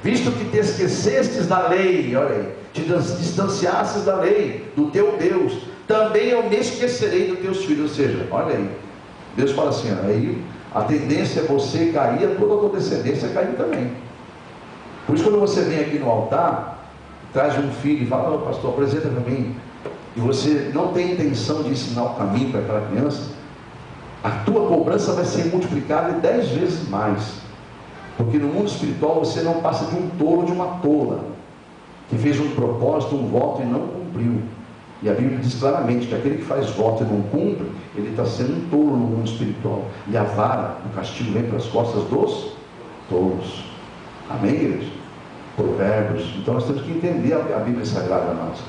Visto que te esquecestes da lei, olha aí, te distanciastes da lei, do teu Deus, também eu me esquecerei dos teus filhos. Ou seja, olha aí, Deus fala assim: aí a tendência é você cair, toda a tua descendência cair também. Por isso, quando você vem aqui no altar, traz um filho e fala: oh, pastor, apresenta para mim, e você não tem intenção de ensinar o caminho para aquela criança, a tua cobrança vai ser multiplicada 10 vezes mais. Porque no mundo espiritual você não passa de um tolo, de uma tola, que fez um propósito, um voto e não cumpriu. E a Bíblia diz claramente que aquele que faz voto e não cumpre, ele está sendo um tolo no mundo espiritual. E a vara, o castigo vem pelas costas dos tolos. Amém, igreja? Provérbios. Então nós temos que entender a Bíblia Sagrada nossa.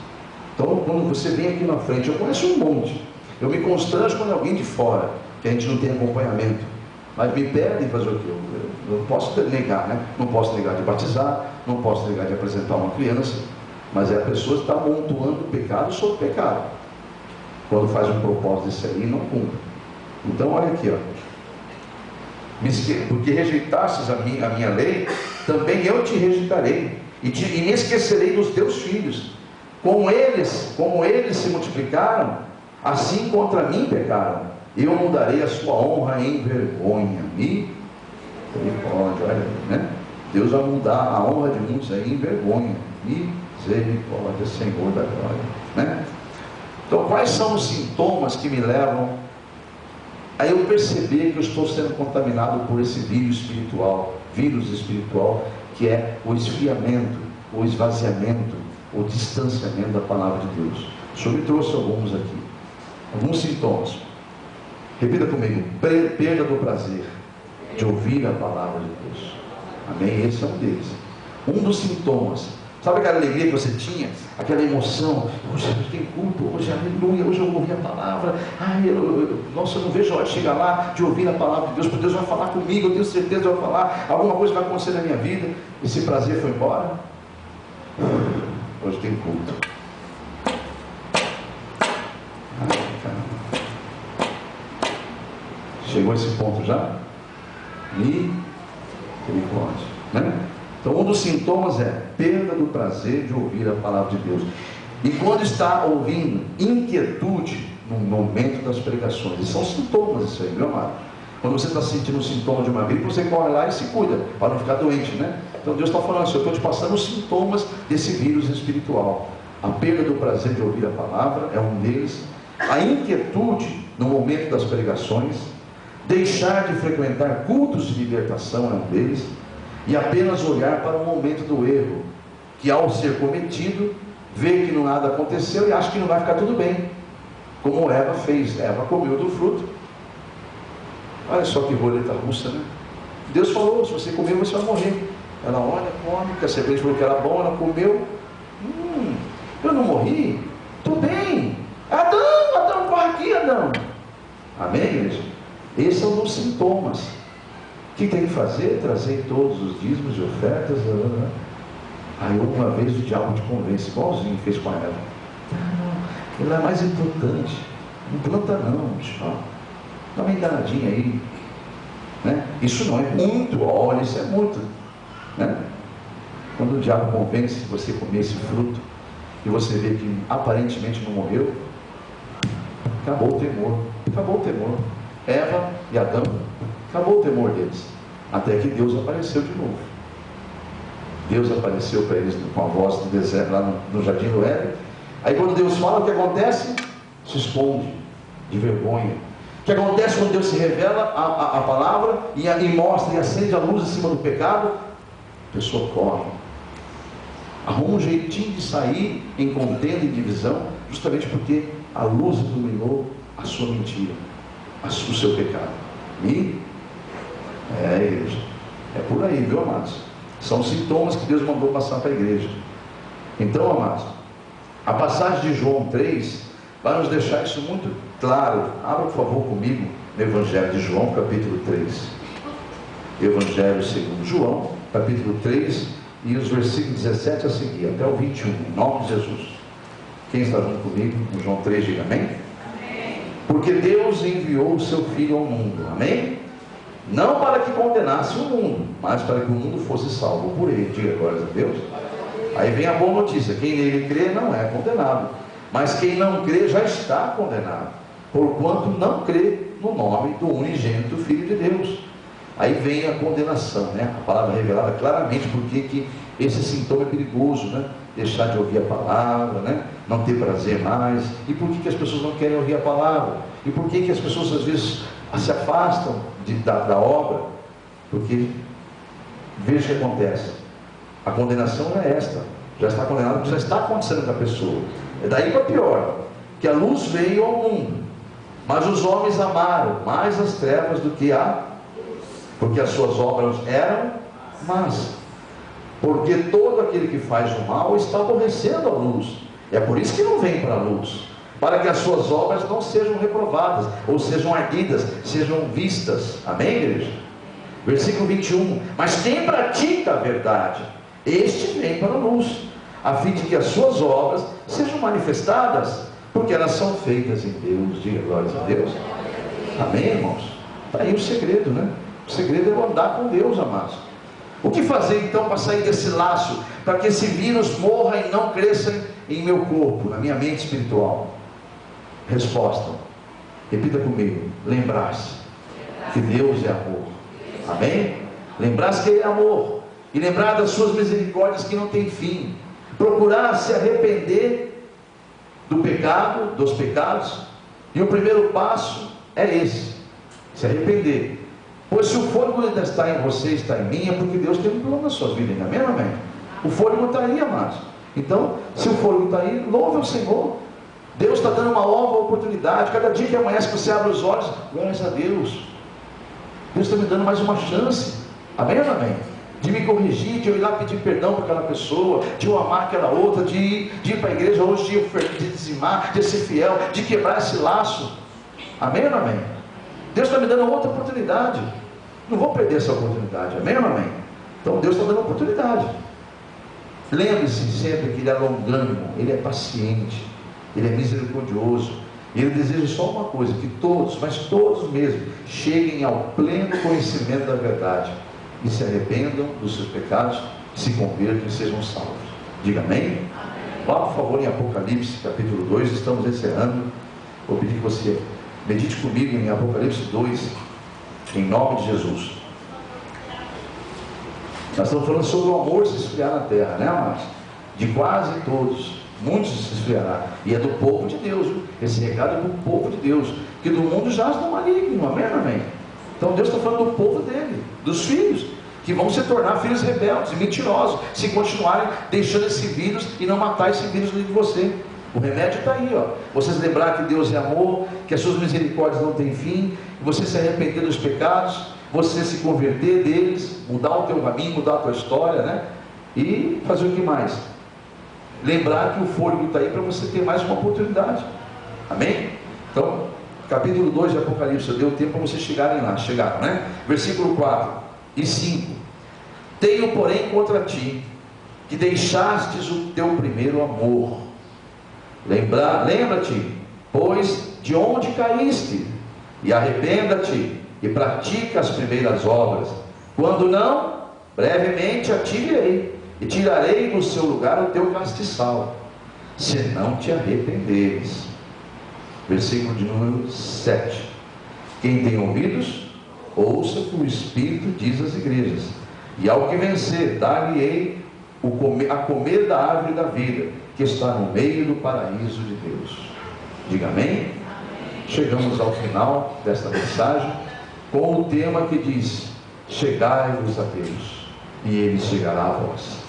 Então quando você vem aqui na frente, eu conheço um monte. Eu me constranjo quando é alguém de fora, que a gente não tem acompanhamento. Mas me pedem fazer o quê? Eu não posso negar, né? Não posso negar de batizar, não posso negar de apresentar uma criança, mas é a pessoa que está amontoando pecado sobre pecado. Quando faz um propósito desse aí, não cumpre. Então olha aqui, ó. Porque rejeitastes a minha lei, também eu te rejeitarei, e me esquecerei dos teus filhos. Como eles se multiplicaram, assim contra mim pecaram. Eu mudarei a sua honra em vergonha. Misericórdia, olha aí, né? Deus vai mudar a honra de muitos aí em vergonha. Misericórdia, Senhor da glória, né? Então, quais são os sintomas que me levam a eu perceber que eu estou sendo contaminado por esse vírus espiritual, que é o esfriamento, o esvaziamento, o distanciamento da palavra de Deus? O Senhor me trouxe alguns aqui, alguns sintomas. Repita comigo: perda do prazer de ouvir a palavra de Deus. Amém? Esse é um deles. Um dos sintomas. Sabe aquela alegria que você tinha? Aquela emoção. Hoje tem culto, hoje aleluia, hoje eu vou ouvir a palavra. Ai, nossa, eu não vejo a hora de chegar lá, de ouvir a palavra de Deus, porque Deus vai falar comigo, eu tenho certeza que vai falar, alguma coisa vai acontecer na minha vida. Esse prazer foi embora. Hoje tem culto. Ai, caramba. Chegou a esse ponto já? Misericórdia, né? Então, um dos sintomas é perda do prazer de ouvir a palavra de Deus. E quando está ouvindo, inquietude no momento das pregações. E são sintomas isso aí, meu amado. Quando você está sentindo um sintoma de uma gripe, você corre lá e se cuida, para não ficar doente, né? Então Deus está falando assim: eu estou te passando os sintomas desse vírus espiritual. A perda do prazer de ouvir a palavra é um deles. A inquietude no momento das pregações. Deixar de frequentar cultos de libertação é um deles. E apenas olhar para o momento do erro, que ao ser cometido, vê que nada aconteceu e acha que não vai ficar tudo bem, como Eva fez. Eva comeu do fruto. Olha só que roleta russa, né? Deus falou: se você comer, você vai morrer. Ela olha, come, porque a serpente falou que era bom, ela comeu. Eu não morri? Estou bem. Adão, corre aqui, Adão. Amém, igreja? Esse é um dos sintomas. O que tem que fazer? Trazer todos os dízimos e ofertas. Aí uma vez o diabo te convence, igualzinho fez com a Eva. Não, ele é mais importante. Não planta não, bicho. Dá uma enganadinha aí, né? Isso não é muito, olha, isso é muito, né? Quando o diabo convence você a comer esse fruto e você vê que aparentemente não morreu, acabou o temor. Eva e Adão, acabou o temor deles, até que Deus apareceu de novo. Deus apareceu para eles com a voz do deserto, lá no jardim do Éden. Aí quando Deus fala, o que acontece? Se esconde de vergonha. O que acontece quando Deus se revela a palavra e mostra e acende a luz em cima do pecado? A pessoa corre, arruma um jeitinho de sair em contenda e divisão, justamente porque a luz iluminou a sua mentira, o seu pecado. Igreja, é por aí, viu, amados? São sintomas que Deus mandou passar para a igreja. Então, amados, a passagem de João 3 vai nos deixar isso muito claro. Abra, por favor, comigo no Evangelho de João, capítulo 3. Evangelho segundo João, capítulo 3, e os versículos 17 a seguir, até o 21, em nome de Jesus. Quem está junto comigo no João 3, diga amém? Amém. Porque Deus enviou o seu Filho ao mundo, amém? Não para que condenasse o mundo, mas para que o mundo fosse salvo por ele. Diga glória a Deus. Aí vem a boa notícia: quem nele crê não é condenado, mas quem não crê já está condenado, porquanto não crê no nome do unigênito Filho de Deus. Aí vem a condenação, né? A palavra revelada claramente porque que esse sintoma é perigoso, né? Deixar de ouvir a palavra, né? Não ter prazer mais. E por que as pessoas não querem ouvir a palavra? E por que as pessoas às vezes se afastam da obra? Porque veja o que acontece: a condenação não é esta, já está condenado, já está acontecendo com a pessoa. É daí para pior, que a luz veio ao mundo, mas os homens amaram mais as trevas do que porque as suas obras eram más. Porque todo aquele que faz o mal está aborrecendo a luz. É por isso que não vem para a luz, para que as suas obras não sejam reprovadas, ou sejam ardidas, sejam vistas. Amém, igreja? Versículo 21. Mas quem pratica a verdade, este vem para a luz, a fim de que as suas obras sejam manifestadas, porque elas são feitas em Deus. Diga glória a Deus. Amém, irmãos? Está aí o segredo, né? O segredo é andar com Deus, amados. O que fazer então para sair desse laço, para que esse vírus morra e não cresça em meu corpo, na minha mente espiritual? Resposta, repita comigo: lembrar-se que Deus é amor. Amém? Lembrar-se que Ele é amor, e lembrar das suas misericórdias que não tem fim. Procurar se arrepender do pecado, dos pecados, e o primeiro passo é esse: se arrepender. Pois se o fôlego ainda está em você, está em mim, é porque Deus tem um plano na sua vida, amém, amém? O fôlego está aí, amados. Então, se o fôlego está aí, louve o Senhor. Deus está dando uma nova oportunidade. Cada dia que amanhece que você abre os olhos, glórias a Deus. Deus está me dando mais uma chance, amém, amém? De me corrigir, de eu ir lá pedir perdão para aquela pessoa, de eu amar aquela outra, de ir para a igreja hoje, de dizimar, de ser fiel, de quebrar esse laço, amém, amém? Deus está me dando outra oportunidade. Não vou perder essa oportunidade, amém ou amém? Então Deus está dando oportunidade. Lembre-se sempre que Ele é longânimo, Ele é paciente, Ele é misericordioso. E Ele deseja só uma coisa: que todos, mas todos mesmo, cheguem ao pleno conhecimento da verdade e se arrependam dos seus pecados, se convertam e sejam salvos. Diga amém? Vá por favor em Apocalipse capítulo 2, estamos encerrando. Vou pedir que você medite comigo em Apocalipse 2, em nome de Jesus. Nós estamos falando sobre o amor se esfriar na terra, né, amados? De quase todos, muitos se esfriará, e é do povo de Deus, viu? Esse recado é do povo de Deus, que do mundo jaz no maligno, amém, amém? Então Deus está falando do povo dele, dos filhos, que vão se tornar filhos rebeldes e mentirosos, se continuarem deixando esse vírus e não matar esse vírus dentro de você. O remédio está aí, ó. Vocês lembrar que Deus é amor, que as suas misericórdias não têm fim, você se arrepender dos pecados, você se converter deles, mudar o teu caminho, mudar a tua história, né? E fazer o que mais? Lembrar que o fôlego está aí para você ter mais uma oportunidade. Amém? Então, capítulo 2 de Apocalipse, deu tempo para vocês chegarem lá. Chegaram, né? Versículo 4 e 5. Tenho, porém, contra ti, que deixastes o teu primeiro amor. Lembra-te, pois, de onde caíste, e arrependa-te, e pratica as primeiras obras. Quando não, brevemente a ti virei, e tirarei do seu lugar o teu castiçal, se não te arrependeres. Versículo de número 7. Quem tem ouvidos, ouça o que o Espírito diz às igrejas. E ao que vencer, dar-lhe-ei a comer da árvore da vida, que está no meio do paraíso de Deus. Diga amém? Chegamos ao final desta mensagem com o tema que diz: chegai-vos a Deus, e Ele chegará a vós.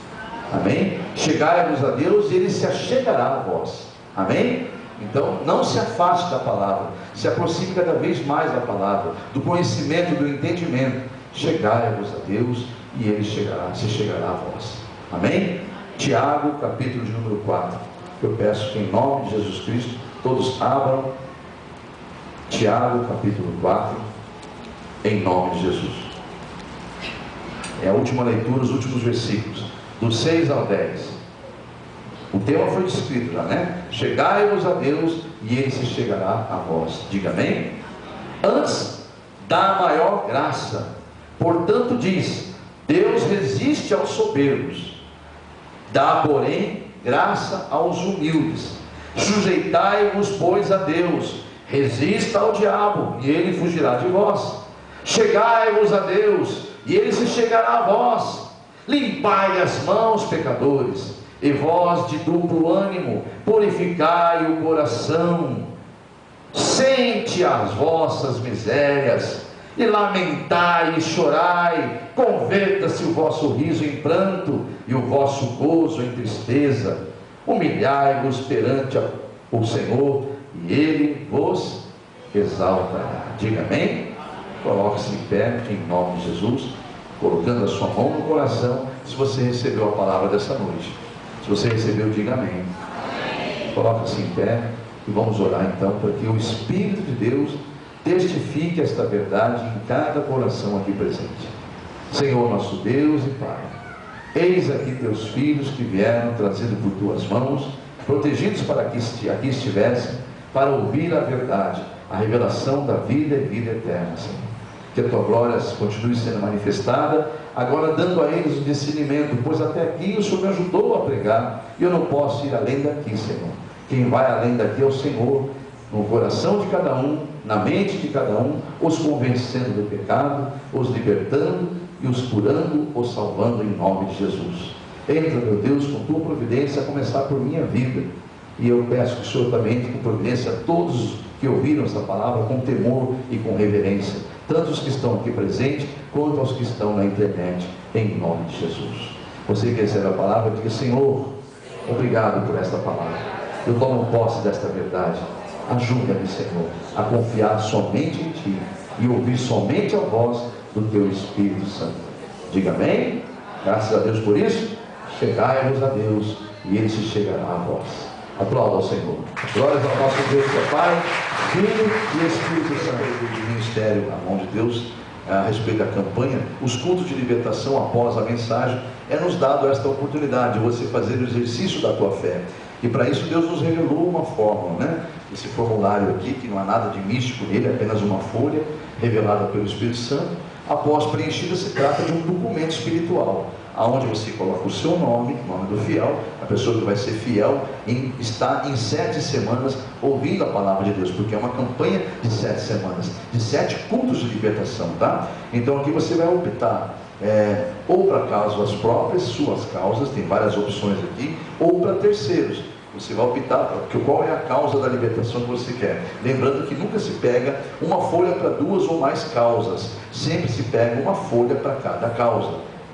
Amém? Chegai-vos a Deus, e Ele se achegará a vós. Amém? Então não se afaste da palavra, se aproxime cada vez mais da palavra, do conhecimento, do entendimento. Chegai-vos a Deus, e Ele se chegará a vós. Amém? Tiago, capítulo de número 4. Eu peço que em nome de Jesus Cristo todos abram Tiago, capítulo 4, em nome de Jesus. É a última leitura, os últimos versículos, do 6 ao 10. O tema foi descrito já, né? Chegai-vos a Deus, e Ele se chegará a vós. Diga amém? Antes, dá maior graça. Portanto diz: Deus resiste aos soberbos, dá, porém, graça aos humildes. Sujeitai-vos, pois, a Deus, resista ao diabo, e ele fugirá de vós. Chegai-vos a Deus, e Ele se chegará a vós. Limpai as mãos, pecadores, e vós de duplo ânimo, purificai o coração. Sente as vossas misérias, e lamentai e chorai. Converta-se o vosso riso em pranto, e o vosso gozo em tristeza. Humilhai-vos perante o Senhor, e Ele vos exaltará. Diga amém? Coloque-se em pé, em nome de Jesus, colocando a sua mão no coração, se você recebeu a palavra dessa noite. Se você recebeu, diga amém. Coloque-se em pé, e vamos orar então, para que o Espírito de Deus testifique esta verdade em cada coração aqui presente. Senhor nosso Deus e Pai, eis aqui teus filhos que vieram trazidos por tuas mãos, protegidos para que aqui estivessem, para ouvir a verdade, a revelação da vida e vida eterna, Senhor. que a tua glória continue sendo manifestada, agora dando a eles o discernimento, pois até aqui o Senhor me ajudou a pregar, e eu não posso ir além daqui, Senhor. Quem vai além daqui é o Senhor, no coração de cada um, na mente de cada um, os convencendo do pecado, os libertando e os curando, os salvando em nome de Jesus. Entra, meu Deus, com tua providência, a começar por minha vida, e eu peço que o Senhor também entre com providência a todos que ouviram essa palavra com temor e com reverência, tanto os que estão aqui presentes, quanto aos que estão na internet, em nome de Jesus. Você que recebe a palavra, diga: Senhor, obrigado por esta palavra, eu tomo posse desta verdade. Ajuda-me, Senhor, a confiar somente em Ti e ouvir somente a voz do Teu Espírito Santo. Diga amém. Graças a Deus por isso. Chegai-vos a Deus e Ele se chegará a vós. Aplauda ao Senhor. Glórias ao nosso Deus, que é Pai, Filho e Espírito Santo. O ministério, a mão de Deus, a respeito da campanha, os cultos de libertação após a mensagem, é nos dado esta oportunidade de você fazer o exercício da tua fé. E para isso Deus nos revelou uma fórmula, né? Esse formulário aqui, que não há nada de místico nele, é apenas uma folha revelada pelo Espírito Santo. Após preenchida, se trata de um documento espiritual, aonde você coloca o seu nome, o nome do fiel, a pessoa que vai ser fiel, está em 7 semanas ouvindo a palavra de Deus, porque é uma campanha de 7 semanas, de 7 cultos de libertação, tá? Então aqui você vai optar ou para causas próprias, suas causas, tem várias opções aqui, ou para terceiros. Você vai optar qual é a causa da libertação que você quer. Lembrando que nunca se pega uma folha para 2 ou mais causas, sempre se pega uma folha para cada causa,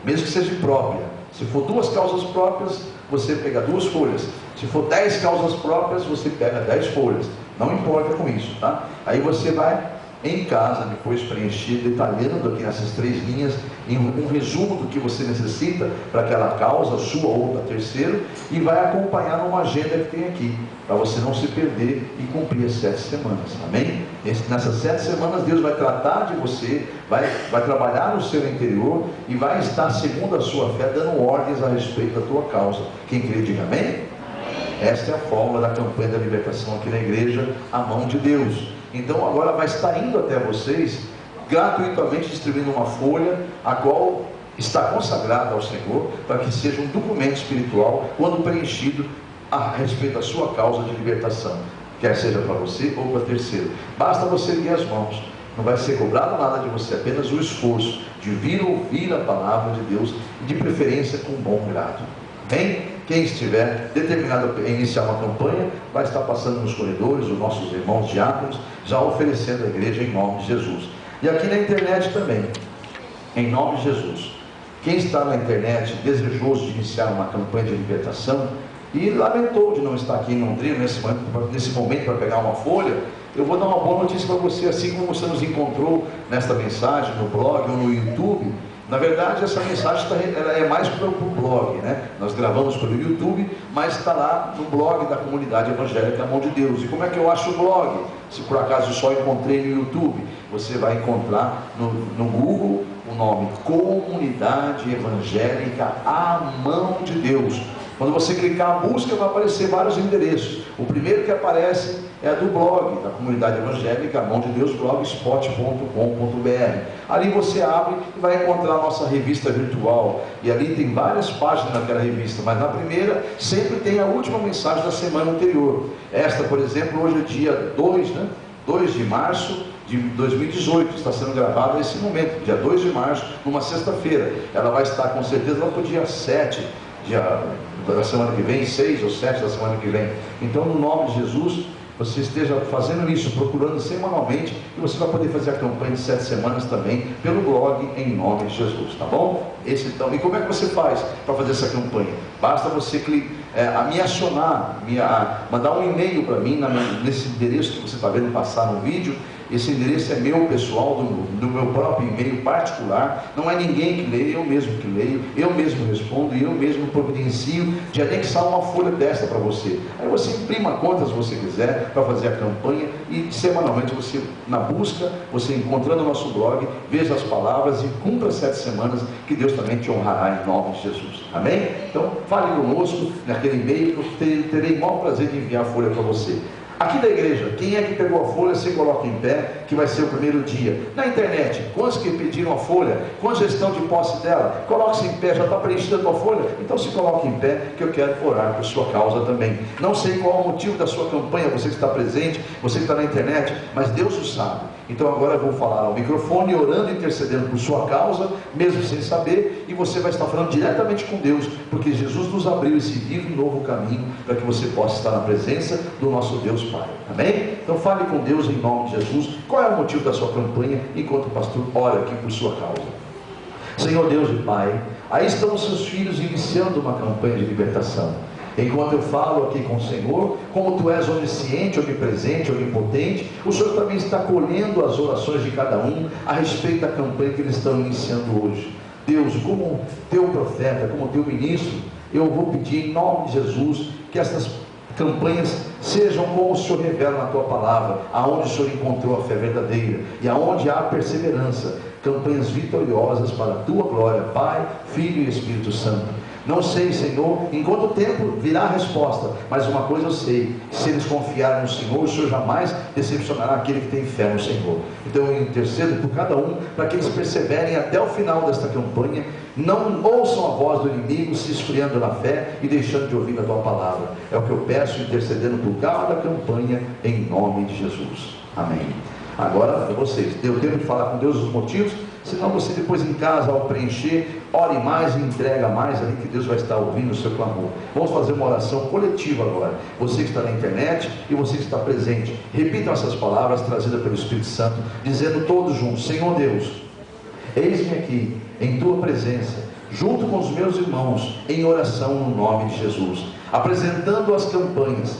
mesmo que seja própria. Se for 2 causas próprias, você pega 2 folhas. Se for 10 causas próprias, você pega 10 folhas. Não importa com isso, tá? Aí você vai em casa, depois preencher, detalhando aqui nessas 3 linhas, em um resumo do que você necessita para aquela causa, sua ou da terceiro, e vai acompanhar numa agenda que tem aqui, para você não se perder e cumprir as 7 semanas, amém? Nessas 7 semanas Deus vai tratar de você, vai trabalhar no seu interior, e vai estar, segundo a sua fé, dando ordens a respeito da tua causa. Quem crê, diga amém? Esta é a fórmula da campanha da libertação aqui na igreja, a mão de Deus. Então agora vai estar indo até vocês, gratuitamente distribuindo uma folha, a qual está consagrada ao Senhor, para que seja um documento espiritual, quando preenchido, a respeito da sua causa de libertação, quer seja para você ou para terceiro. Basta você erguer as mãos, não vai ser cobrado nada de você, apenas o esforço de vir ouvir a palavra de Deus, e de preferência com bom grado. Bem? Quem estiver determinado a iniciar uma campanha, vai estar passando nos corredores, os nossos irmãos diáconos, já oferecendo à igreja em nome de Jesus. E aqui na internet também, em nome de Jesus. Quem está na internet desejoso de iniciar uma campanha de libertação e lamentou de não estar aqui em Londrina nesse momento para pegar uma folha, eu vou dar uma boa notícia para você. Assim como você nos encontrou nesta mensagem no blog ou no YouTube, na verdade essa mensagem ela é mais para o blog, né? Nós gravamos pelo YouTube, mas está lá no blog da comunidade evangélica A Mão de Deus. E como é que eu acho o blog? Se por acaso eu só encontrei no YouTube, você vai encontrar no Google o nome Comunidade Evangélica A Mão de Deus. Quando você clicar a busca, vai aparecer vários endereços. O primeiro que aparece é do blog da comunidade evangélica, A Mão de Deus, blogspot.com.br. Ali você abre e vai encontrar a nossa revista virtual. E ali tem várias páginas naquela revista, mas na primeira sempre tem a última mensagem da semana anterior. Esta, por exemplo, hoje é dia 2, né? 2 de março de 2018, está sendo gravada nesse momento, dia 2 de março, numa sexta-feira. Ela vai estar com certeza lá para o dia 7 da semana que vem, 6 ou 7 da semana que vem. Então, no nome de Jesus, você esteja fazendo isso, procurando semanalmente, e você vai poder fazer a campanha de 7 semanas também pelo blog, em nome de Jesus, tá bom? Então, e como é que você faz para fazer essa campanha? Basta você me acionar, mandar um e-mail para mim, nesse endereço que você está vendo passar no vídeo. Esse endereço é meu pessoal, do meu próprio e-mail particular. Não é ninguém que leia, eu mesmo que leio, eu mesmo respondo e eu mesmo providencio de anexar uma folha desta para você. Aí você imprima quantas você quiser para fazer a campanha, e semanalmente você, na busca, você encontrando o nosso blog, veja as palavras e cumpra 7 semanas, que Deus também te honrará em nome de Jesus. Amém? Então fale conosco naquele e-mail, que eu terei o maior prazer de enviar a folha para você. Aqui da igreja, quem é que pegou a folha, se coloca em pé, que vai ser o primeiro dia. Na internet, quantos que pediram a folha, quantos já estão de posse dela? Coloque-se em pé, já está preenchida a tua folha? Então se coloque em pé, que eu quero orar por sua causa também. Não sei qual é o motivo da sua campanha, você que está presente, você que está na internet, mas Deus o sabe. Então agora eu vou falar ao microfone, orando e intercedendo por sua causa, mesmo sem saber, e você vai estar falando diretamente com Deus, porque Jesus nos abriu esse vivo e novo caminho, para que você possa estar na presença do nosso Deus Pai, amém? Então fale com Deus em nome de Jesus, qual é o motivo da sua campanha, enquanto o pastor ora aqui por sua causa. Senhor Deus e Pai, aí estão os seus filhos iniciando uma campanha de libertação. Enquanto eu falo aqui com o Senhor, como Tu és onisciente, onipresente, onipotente, o Senhor também está colhendo as orações de cada um a respeito da campanha que eles estão iniciando hoje. Deus, como Teu profeta, como Teu ministro, eu vou pedir em nome de Jesus que essas campanhas sejam como o Senhor revela na Tua palavra, aonde o Senhor encontrou a fé verdadeira e aonde há perseverança, campanhas vitoriosas para a Tua glória, Pai, Filho e Espírito Santo. Não sei, Senhor, em quanto tempo virá a resposta, mas uma coisa eu sei: se eles confiarem no Senhor, o Senhor jamais decepcionará aquele que tem fé no Senhor. Então eu intercedo por cada um, para que eles perseverem até o final desta campanha, não ouçam a voz do inimigo, se esfriando na fé e deixando de ouvir a Tua palavra. É o que eu peço, intercedendo por cada campanha, em nome de Jesus, amém. Agora, vocês, deu tempo de falar com Deus os motivos? Senão você depois em casa, ao preencher, ore mais e entrega mais ali, que Deus vai estar ouvindo o seu clamor. Vamos fazer uma oração coletiva agora. Você que está na internet e você que está presente, repitam essas palavras trazidas pelo Espírito Santo, dizendo todos juntos: Senhor Deus, eis-me aqui em Tua presença, junto com os meus irmãos, em oração no nome de Jesus, apresentando as campanhas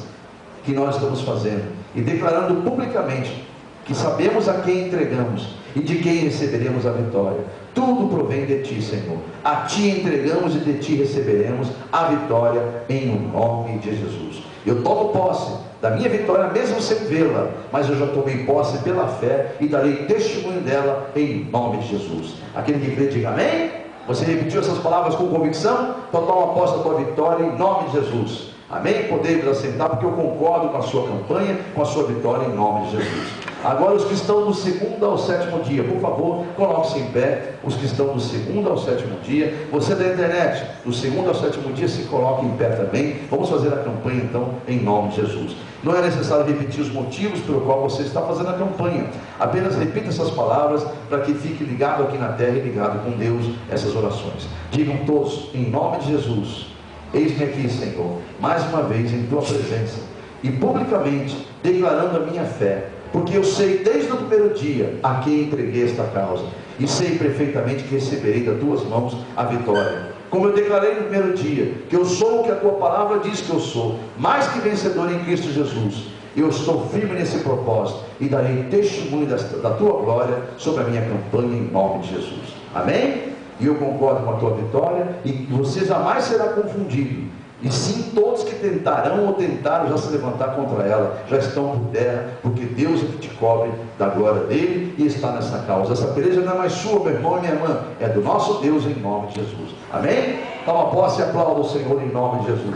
que nós estamos fazendo e declarando publicamente que sabemos a quem entregamos e de quem receberemos a vitória. Tudo provém de Ti, Senhor. A Ti entregamos e de Ti receberemos a vitória, em o nome de Jesus. Eu tomo posse da minha vitória mesmo sem vê-la, mas eu já tomei posse pela fé e darei testemunho dela em nome de Jesus. Aquele que crê, diga amém. Você repetiu essas palavras com convicção? Então toma posse da tua vitória em nome de Jesus, amém? Podemos assentar, porque eu concordo com a sua campanha, com a sua vitória em nome de Jesus. Agora os que estão do segundo ao sétimo dia, por favor, coloque-se em pé. Os que estão do segundo ao sétimo dia, você da internet, do segundo ao sétimo dia, se coloque em pé também. Vamos fazer a campanha então em nome de Jesus. Não é necessário repetir os motivos pelo qual você está fazendo a campanha, apenas repita essas palavras para que fique ligado aqui na terra e ligado com Deus essas orações. Digam todos: em nome de Jesus, eis-me aqui, Senhor, mais uma vez em Tua presença e publicamente declarando a minha fé, porque eu sei desde o primeiro dia a quem entreguei esta causa, e sei perfeitamente que receberei das Tuas mãos a vitória. Como eu declarei no primeiro dia, que eu sou o que a Tua palavra diz que eu sou, mais que vencedor em Cristo Jesus. Eu estou firme nesse propósito e darei testemunho da Tua glória sobre a minha campanha em nome de Jesus, amém? E eu concordo com a Tua vitória, e você jamais será confundido. E sim, todos que tentarão ou tentaram já se levantar contra ela, já estão por terra, porque Deus é que te cobre da glória dele e está nessa causa. Essa peleja não é mais sua, meu irmão e minha irmã, é do nosso Deus em nome de Jesus, amém? Toma posse e aplauda o Senhor em nome de Jesus.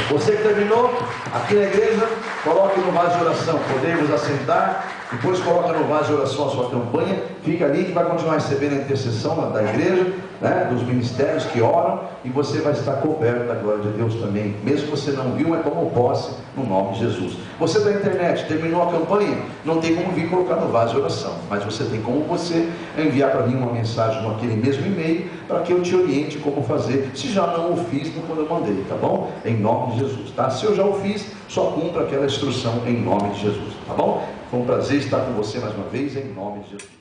Você que terminou aqui na igreja, coloque no vaso de oração. Podemos assentar. Depois coloca no vaso de oração a sua campanha. Fica ali que vai continuar recebendo a intercessão da igreja, né, dos ministérios que oram, e você vai estar coberto da glória de Deus também. Mesmo que você não viu, mas tomou posse no nome de Jesus. Você da internet, terminou a campanha, não tem como vir colocar no vaso de oração, mas você tem como você enviar para mim uma mensagem naquele mesmo e-mail, para que eu te oriente como fazer, se já não o fiz quando eu mandei, tá bom? Em nome de Jesus, tá? Se eu já o fiz, só cumpra aquela instrução em nome de Jesus, tá bom? Foi um prazer estar com você mais uma vez, em nome de Jesus.